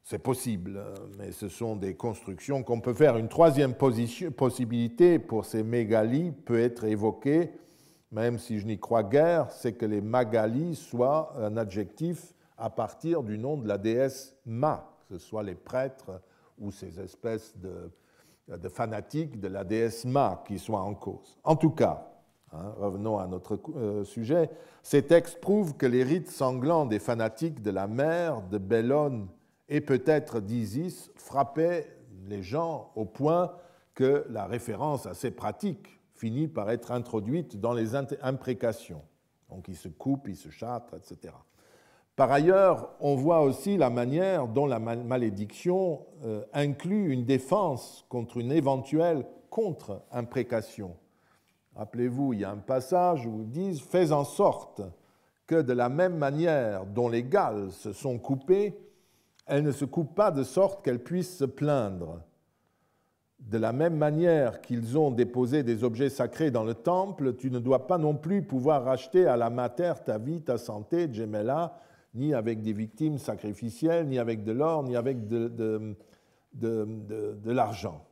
C'est possible, mais ce sont des constructions qu'on peut faire. Une troisième possibilité pour ces mégalis peut être évoquée, même si je n'y crois guère, c'est que les magalis soient un adjectif à partir du nom de la déesse Ma, que ce soit les prêtres ou ces espèces de fanatiques de la déesse Ma qui soient en cause. En tout cas, revenons à notre sujet, ces textes prouvent que les rites sanglants des fanatiques de la mer, de Bellone et peut-être d'Isis frappaient les gens au point que la référence à ces pratiques finit par être introduite dans les imprécations. Donc ils se coupent, ils se châtrent, etc. Par ailleurs, on voit aussi la manière dont la malédiction inclut une défense contre une éventuelle contre-imprécation. Rappelez-vous, il y a un passage où ils disent « Fais en sorte que de la même manière dont les Galles se sont coupées, elles ne se coupent pas de sorte qu'elles puissent se plaindre. De la même manière qu'ils ont déposé des objets sacrés dans le temple, tu ne dois pas non plus pouvoir racheter à la mater ta vie, ta santé, Gemella, ni avec des victimes sacrificielles, ni avec de l'or, ni avec de l'argent.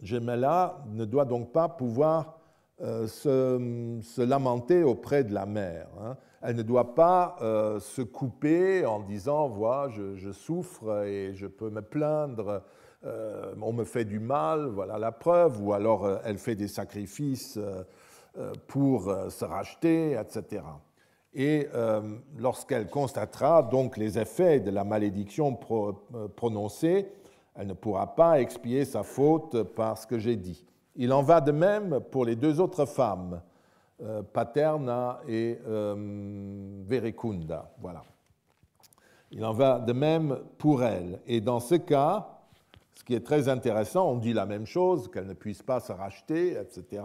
Gemella ne doit donc pas pouvoir se lamenter auprès de la mère. Elle ne doit pas se couper en disant « Voilà, je souffre et je peux me plaindre, on me fait du mal, voilà la preuve », ou alors elle fait des sacrifices pour se racheter, etc. Et lorsqu'elle constatera donc les effets de la malédiction prononcée, elle ne pourra pas expier sa faute par ce que j'ai dit. Il en va de même pour les deux autres femmes, Paterna et Verecunda. Voilà. Il en va de même pour elles. Et dans ce cas, ce qui est très intéressant, on dit la même chose, qu'elles ne puissent pas se racheter, etc.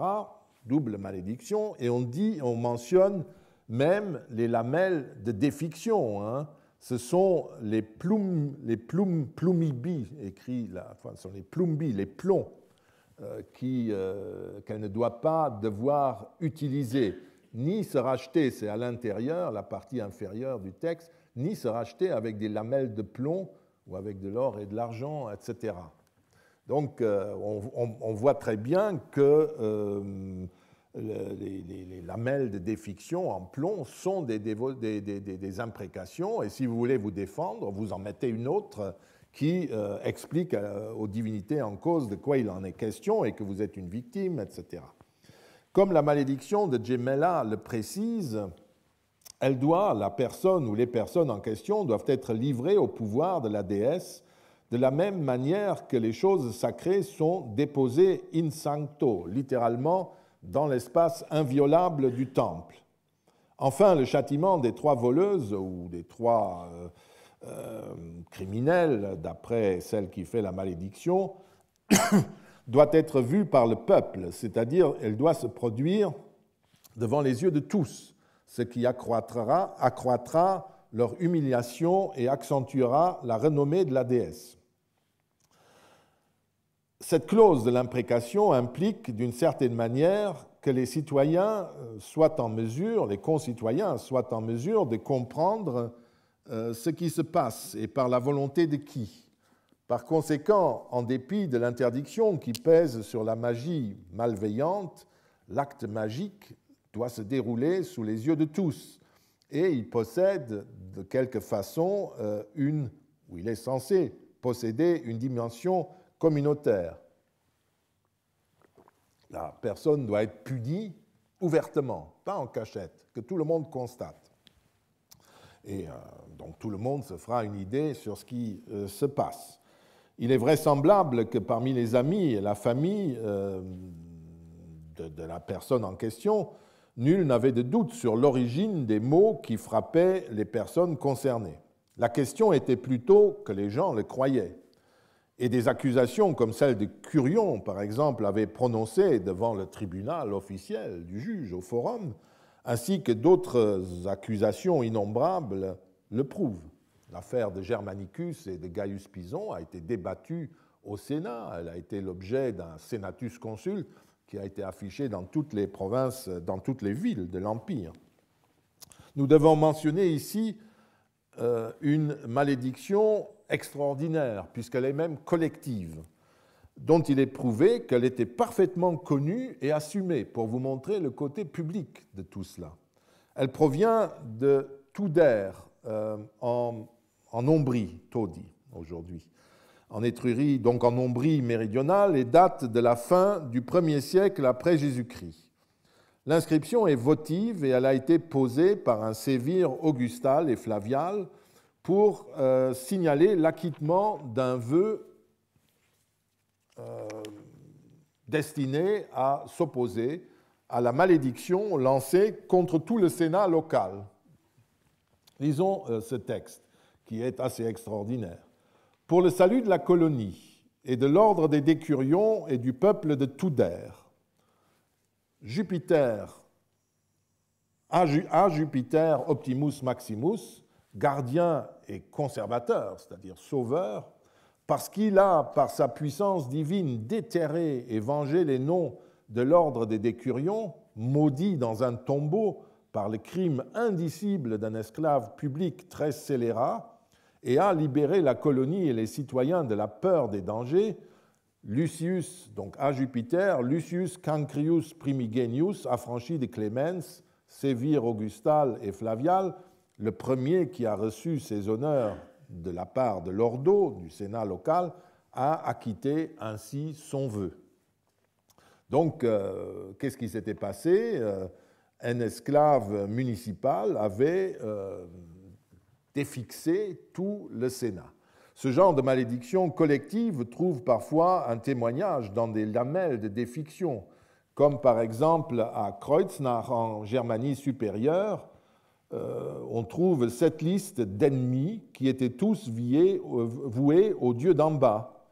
Double malédiction. Et on mentionne même les lamelles de défiction, ce sont les plumibi, écrit là, enfin, ce sont les plumbi, les plombs qu'elle ne doit pas devoir utiliser, ni se racheter, c'est à l'intérieur, la partie inférieure du texte, ni se racheter avec des lamelles de plomb ou avec de l'or et de l'argent, etc. Donc, on voit très bien que les lamelles de défiction en plomb sont des imprécations, et si vous voulez vous défendre, vous en mettez une autre qui explique aux divinités en cause de quoi il en est question et que vous êtes une victime, etc. Comme la malédiction de Jemela le précise, la personne ou les personnes en question doivent être livrées au pouvoir de la déesse de la même manière que les choses sacrées sont déposées in sancto, littéralement dans l'espace inviolable du temple. Enfin, le châtiment des 3 voleuses ou des 3 criminels, d'après celle qui fait la malédiction, doit être vu par le peuple, c'est-à-dire elle doit se produire devant les yeux de tous, ce qui accroîtra leur humiliation et accentuera la renommée de la déesse. Cette clause de l'imprécation implique d'une certaine manière que les citoyens soient en mesure, les concitoyens soient en mesure de comprendre ce qui se passe et par la volonté de qui. Par conséquent, en dépit de l'interdiction qui pèse sur la magie malveillante, l'acte magique doit se dérouler sous les yeux de tous et il possède de quelque façon ou il est censé posséder une dimension communautaire. La personne doit être punie ouvertement, pas en cachette, que tout le monde constate. Et donc tout le monde se fera une idée sur ce qui se passe. Il est vraisemblable que parmi les amis et la famille de la personne en question, nul n'avait de doute sur l'origine des maux qui frappaient les personnes concernées. La question était plutôt que les gens le croyaient. Et des accusations comme celle de Curion, par exemple, avaient prononcées devant le tribunal officiel du juge au forum, ainsi que d'autres accusations innombrables le prouvent. L'affaire de Germanicus et de Gaius Pison a été débattue au Sénat. Elle a été l'objet d'un Senatus Consul qui a été affiché dans toutes les provinces, dans toutes les villes de l'Empire. Nous devons mentionner ici une malédiction extraordinaire, puisqu'elle est même collective, dont il est prouvé qu'elle était parfaitement connue et assumée, pour vous montrer le côté public de tout cela. Elle provient de Tuder, en Ombrie, Todi, aujourd'hui, en Étrurie, donc en Ombrie méridionale, et date de la fin du 1er siècle après Jésus-Christ. L'inscription est votive et elle a été posée par un sévire augustal et flavial pour signaler l'acquittement d'un vœu destiné à s'opposer à la malédiction lancée contre tout le Sénat local. Lisons ce texte, qui est assez extraordinaire. Pour le salut de la colonie et de l'ordre des décurions et du peuple de Tuder, à Jupiter Optimus Maximus, gardien et conservateur, c'est-à-dire sauveur, parce qu'il a, par sa puissance divine, déterré et vengé les noms de l'ordre des décurions, maudits dans un tombeau par le crime indicible d'un esclave public très scélérat, et a libéré la colonie et les citoyens de la peur des dangers, Lucius, donc à Jupiter, Lucius Cancrius Primigenius, affranchi de Clemens, sévire augustal et flavial, le premier qui a reçu ces honneurs de la part de l'Ordo, du Sénat local, a acquitté ainsi son vœu. Donc, qu'est-ce qui s'était passé ? Un esclave municipal avait défixé tout le Sénat. Ce genre de malédiction collective trouve parfois un témoignage dans des lamelles de défiction, comme par exemple à Kreuznach en Germanie supérieure, on trouve cette liste d'ennemis qui étaient tous voués au dieu d'en bas.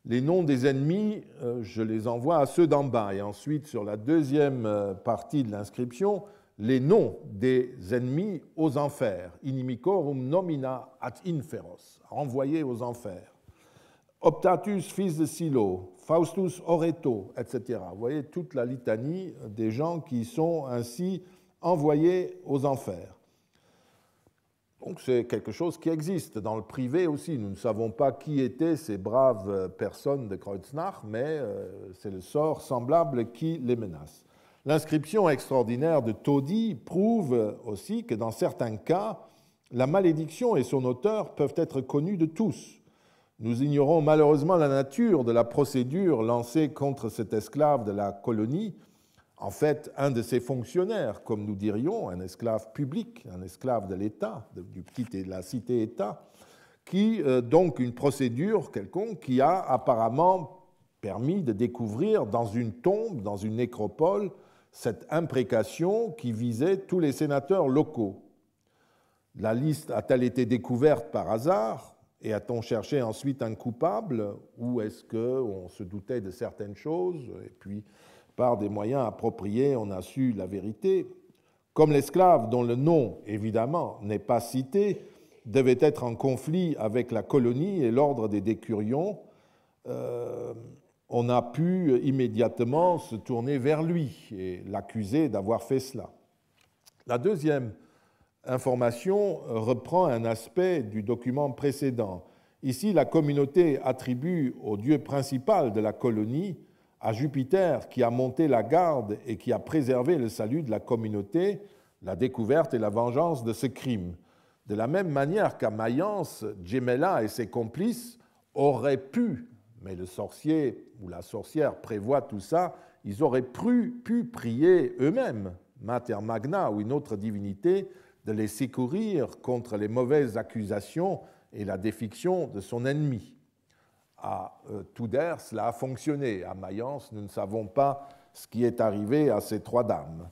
Les noms des ennemis, je les envoie à ceux d'en bas. Et ensuite, sur la deuxième partie de l'inscription, les noms des ennemis aux enfers. Inimicorum nomina ad inferos, envoyés aux enfers. Optatus, fils de Silo, Faustus Oreto, etc. Vous voyez toute la litanie des gens qui sont ainsi envoyés aux enfers. Donc c'est quelque chose qui existe dans le privé aussi. Nous ne savons pas qui étaient ces braves personnes de Kreuznach, mais c'est le sort semblable qui les menace. L'inscription extraordinaire de Todi prouve aussi que dans certains cas, la malédiction et son auteur peuvent être connus de tous. Nous ignorons malheureusement la nature de la procédure lancée contre cet esclave de la colonie, en fait un de ses fonctionnaires, comme nous dirions, un esclave public, un esclave de l'État, de la cité-État, qui, donc une procédure quelconque qui a apparemment permis de découvrir dans une tombe, dans une nécropole, cette imprécation qui visait tous les sénateurs locaux. La liste a-t-elle été découverte par hasard? Et a-t-on cherché ensuite un coupable? Ou est-ce qu'on se doutait de certaines choses et puis, par des moyens appropriés, on a su la vérité? Comme l'esclave, dont le nom, évidemment, n'est pas cité, devait être en conflit avec la colonie et l'ordre des décurions, on a pu immédiatement se tourner vers lui et l'accuser d'avoir fait cela. La deuxième information reprend un aspect du document précédent. Ici, la communauté attribue au dieu principal de la colonie, à Jupiter qui a monté la garde et qui a préservé le salut de la communauté, la découverte et la vengeance de ce crime. De la même manière qu'à Mayence, Djémela et ses complices auraient pu, mais le sorcier ou la sorcière prévoit tout ça, ils auraient pu prier eux-mêmes, Mater Magna ou une autre divinité, de les secourir contre les mauvaises accusations et la défiction de son ennemi. À Tuder, cela a fonctionné. À Mayence, nous ne savons pas ce qui est arrivé à ces trois dames.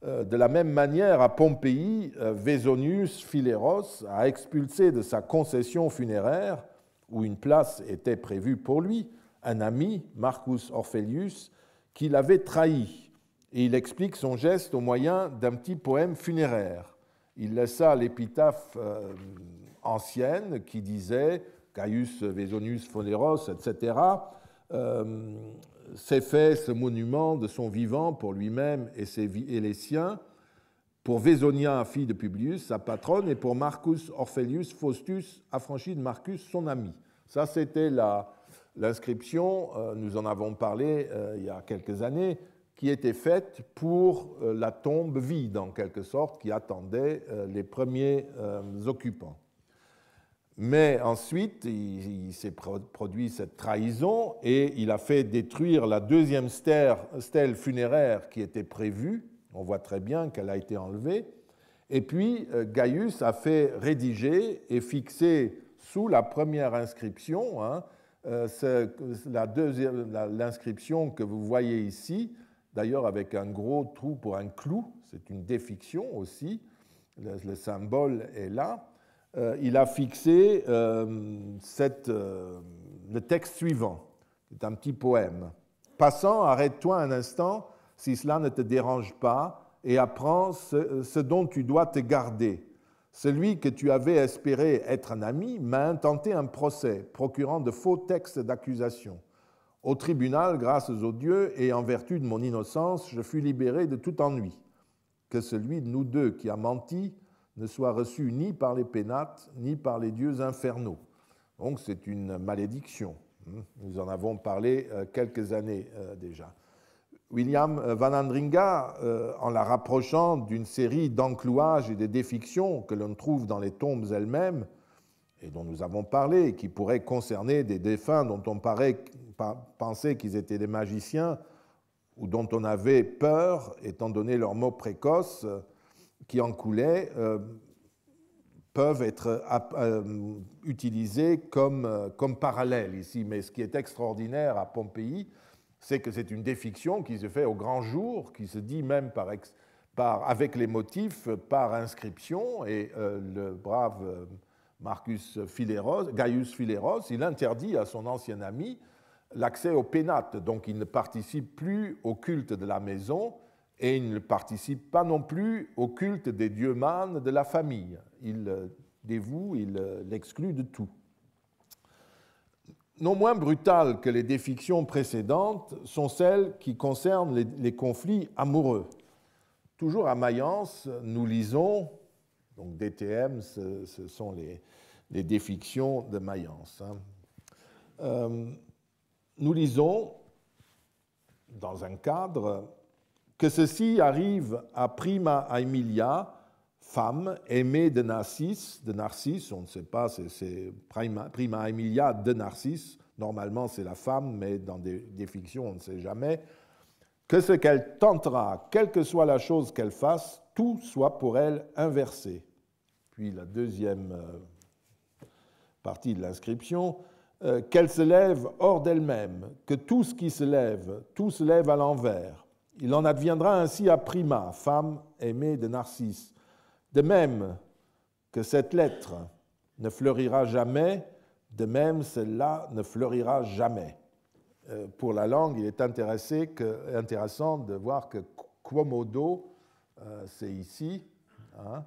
De la même manière, à Pompéi, Vesonius Phileros a expulsé de sa concession funéraire, où une place était prévue pour lui, un ami, Marcus Orphélius, qui l'avait trahi. Et il explique son geste au moyen d'un petit poème funéraire. Il laissa l'épitaphe ancienne qui disait Gaius Vesonius Phileros, etc. S'est fait ce monument de son vivant pour lui-même et les siens, pour Vésonia, fille de Publius, sa patronne, et pour Marcus Orphélius Faustus, affranchi de Marcus, son ami. Ça, c'était l'inscription, nous en avons parlé il y a quelques années, qui était faite pour la tombe vide, en quelque sorte, qui attendait les premiers occupants. Mais ensuite, il s'est produit cette trahison et il a fait détruire la deuxième stèle funéraire qui était prévue. On voit très bien qu'elle a été enlevée. Et puis, Gaius a fait rédiger et fixer sous la première inscription, l'inscription que vous voyez ici, d'ailleurs avec un gros trou pour un clou, c'est une défiction aussi, le symbole est là. Il a fixé le texte suivant, c'est un petit poème. Passant, arrête-toi un instant, si cela ne te dérange pas, et apprends ce dont tu dois te garder. Celui que tu avais espéré être un ami m'a intenté un procès, procurant de faux textes d'accusation. Au tribunal, grâce aux dieux et en vertu de mon innocence, je fus libéré de tout ennui. Que celui de nous deux qui a menti ne soit reçu ni par les pénates, ni par les dieux infernaux. Donc c'est une malédiction. Nous en avons parlé quelques années déjà. William Van Andringa, en la rapprochant d'une série d'enclouages et de défictions que l'on trouve dans les tombes elles-mêmes, et dont nous avons parlé, et qui pourraient concerner des défunts dont on pensait qu'ils étaient des magiciens, ou dont on avait peur, étant donné leurs mots précoces, qui en coulaient, peuvent être utilisés comme parallèles ici. Mais ce qui est extraordinaire à Pompéi, c'est que c'est une défiction qui se fait au grand jour, qui se dit même avec les motifs par inscription, et le brave Gaius Phileros, il interdit à son ancien ami l'accès au pénate, donc il ne participe plus au culte de la maison et il ne participe pas non plus au culte des dieux mânes de la famille. Il dévoue, il l'exclut de tout. Non moins brutales que les défictions précédentes sont celles qui concernent les conflits amoureux. Toujours à Mayence, nous lisons, donc DTM, ce sont les défictions de Mayence. Nous lisons, dans un cadre, que ceci arrive à Prima Aemilia, femme aimée de Narcisse, on ne sait pas, c'est Prima Aemilia de Narcisse, normalement c'est la femme, mais dans des fictions on ne sait jamais, que ce qu'elle tentera, quelle que soit la chose qu'elle fasse, tout soit pour elle inversé. Puis la deuxième partie de l'inscription, qu'elle se lève hors d'elle-même, que tout ce qui se lève, tout se lève à l'envers. Il en adviendra ainsi à Prima, femme aimée de Narcisse. De même que cette lettre ne fleurira jamais, de même celle-là ne fleurira jamais. Pour la langue, il est intéressant de voir que Quomodo, c'est ici, hein,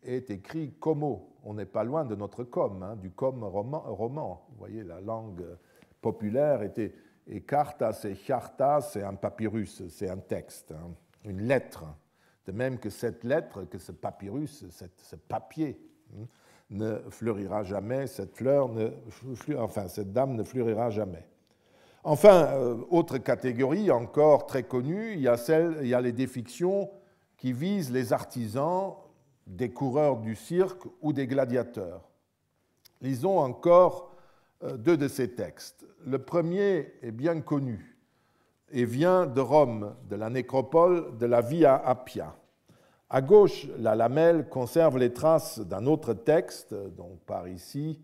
est écrit como. On n'est pas loin de notre com, hein, du com roman. Vous voyez, la langue populaire était... Et carta, c'est charta, c'est un papyrus, c'est un texte, hein, une lettre. De même que cette lettre, que ce papyrus, ce papier, ne fleurira jamais, cette dame ne fleurira jamais. Enfin, autre catégorie encore très connue, il y a les défictions qui visent les artisans, des coureurs du cirque ou des gladiateurs. Lisons encore deux de ces textes. Le premier est bien connu et vient de Rome, de la nécropole de la Via Appia. À gauche, la lamelle conserve les traces d'un autre texte, donc par ici,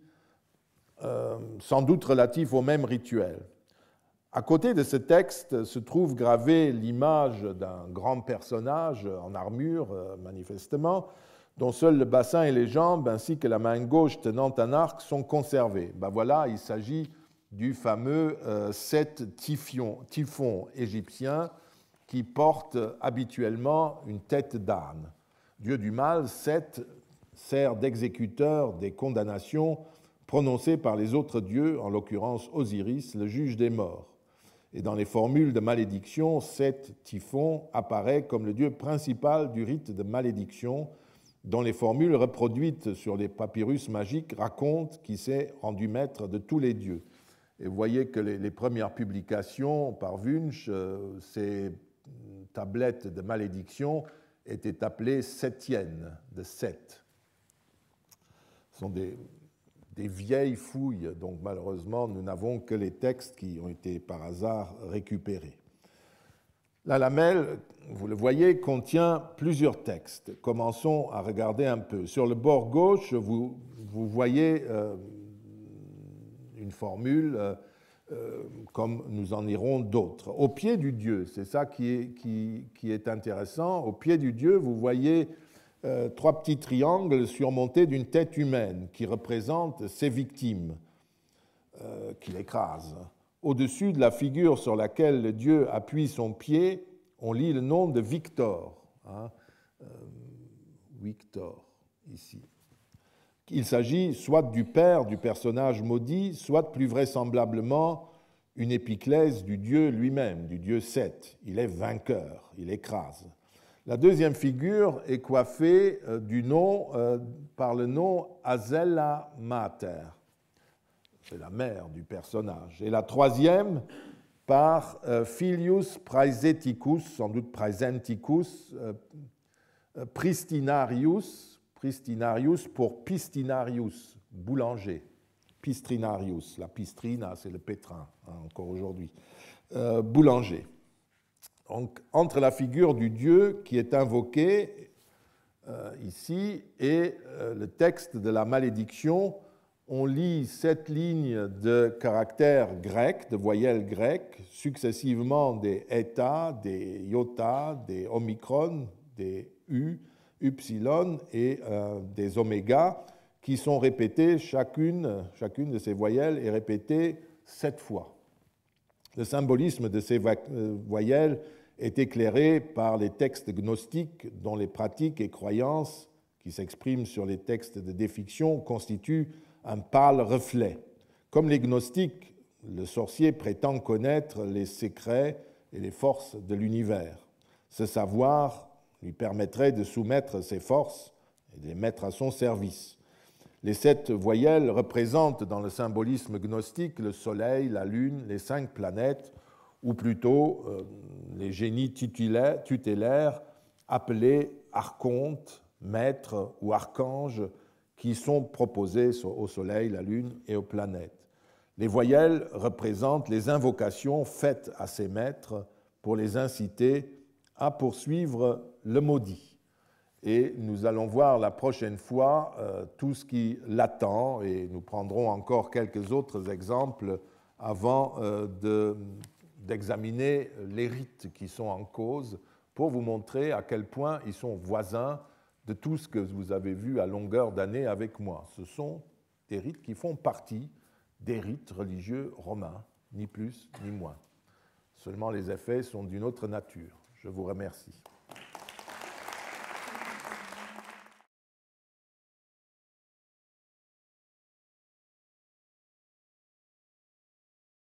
sans doute relatif au même rituel. À côté de ce texte se trouve gravée l'image d'un grand personnage en armure, manifestement, dont seuls le bassin et les jambes, ainsi que la main gauche tenant un arc, sont conservés. Ben voilà, il s'agit du fameux Seth typhon égyptien qui porte habituellement une tête d'âne. Dieu du mal, Seth sert d'exécuteur des condamnations prononcées par les autres dieux, en l'occurrence Osiris, le juge des morts. Et dans les formules de malédiction, Seth typhon apparaît comme le dieu principal du rite de malédiction, dont les formules reproduites sur les papyrus magiques racontent qu'il s'est rendu maître de tous les dieux. Et vous voyez que les premières publications par Wunsch, ces tablettes de malédiction étaient appelées septiennes, de Seth. Ce sont des vieilles fouilles, donc malheureusement nous n'avons que les textes qui ont été par hasard récupérés. La lamelle, vous le voyez, contient plusieurs textes. Commençons à regarder un peu. Sur le bord gauche, vous voyez une formule comme nous en irons d'autres. Au pied du Dieu, c'est ça qui est intéressant. Au pied du Dieu, vous voyez trois petits triangles surmontés d'une tête humaine qui représentent ses victimes qu'il écrase. Au-dessus de la figure sur laquelle le Dieu appuie son pied, on lit le nom de Victor. Hein, Victor, ici. Il s'agit soit du père du personnage maudit, soit plus vraisemblablement une épiclèse du Dieu lui-même, du Dieu Seth. Il est vainqueur, il écrase. La deuxième figure est coiffée par le nom Azella Mater. C'est la mère du personnage. Et la troisième par Filius Praeseticus, sans doute Praesenticus, Pristinarius pour Pistinarius, boulanger. Pistrinarius, la pistrina, c'est le pétrin, hein, encore aujourd'hui. Boulanger. Donc, entre la figure du Dieu qui est invoqué ici et le texte de la malédiction, on lit 7 lignes de caractères grecs, de voyelles grecques, successivement des eta, des iota, des omicron, des u, upsilon et des oméga, qui sont répétées, chacune de ces voyelles est répétée 7 fois. Le symbolisme de ces voyelles est éclairé par les textes gnostiques dont les pratiques et croyances qui s'expriment sur les textes de défiction constituent un pâle reflet. Comme les gnostiques, le sorcier prétend connaître les secrets et les forces de l'univers. Ce savoir lui permettrait de soumettre ses forces et de les mettre à son service. Les 7 voyelles représentent dans le symbolisme gnostique le Soleil, la Lune, les 5 planètes, ou plutôt les génies tutélaires appelés archontes, maîtres ou archanges qui sont proposés au Soleil, la Lune et aux planètes. Les voyelles représentent les invocations faites à ces maîtres pour les inciter à poursuivre le maudit. Et nous allons voir la prochaine fois tout ce qui l'attend, et nous prendrons encore quelques autres exemples avant d'examiner les rites qui sont en cause pour vous montrer à quel point ils sont voisins de tout ce que vous avez vu à longueur d'année avec moi. Ce sont des rites qui font partie des rites religieux romains, ni plus ni moins. Seulement les effets sont d'une autre nature. Je vous remercie.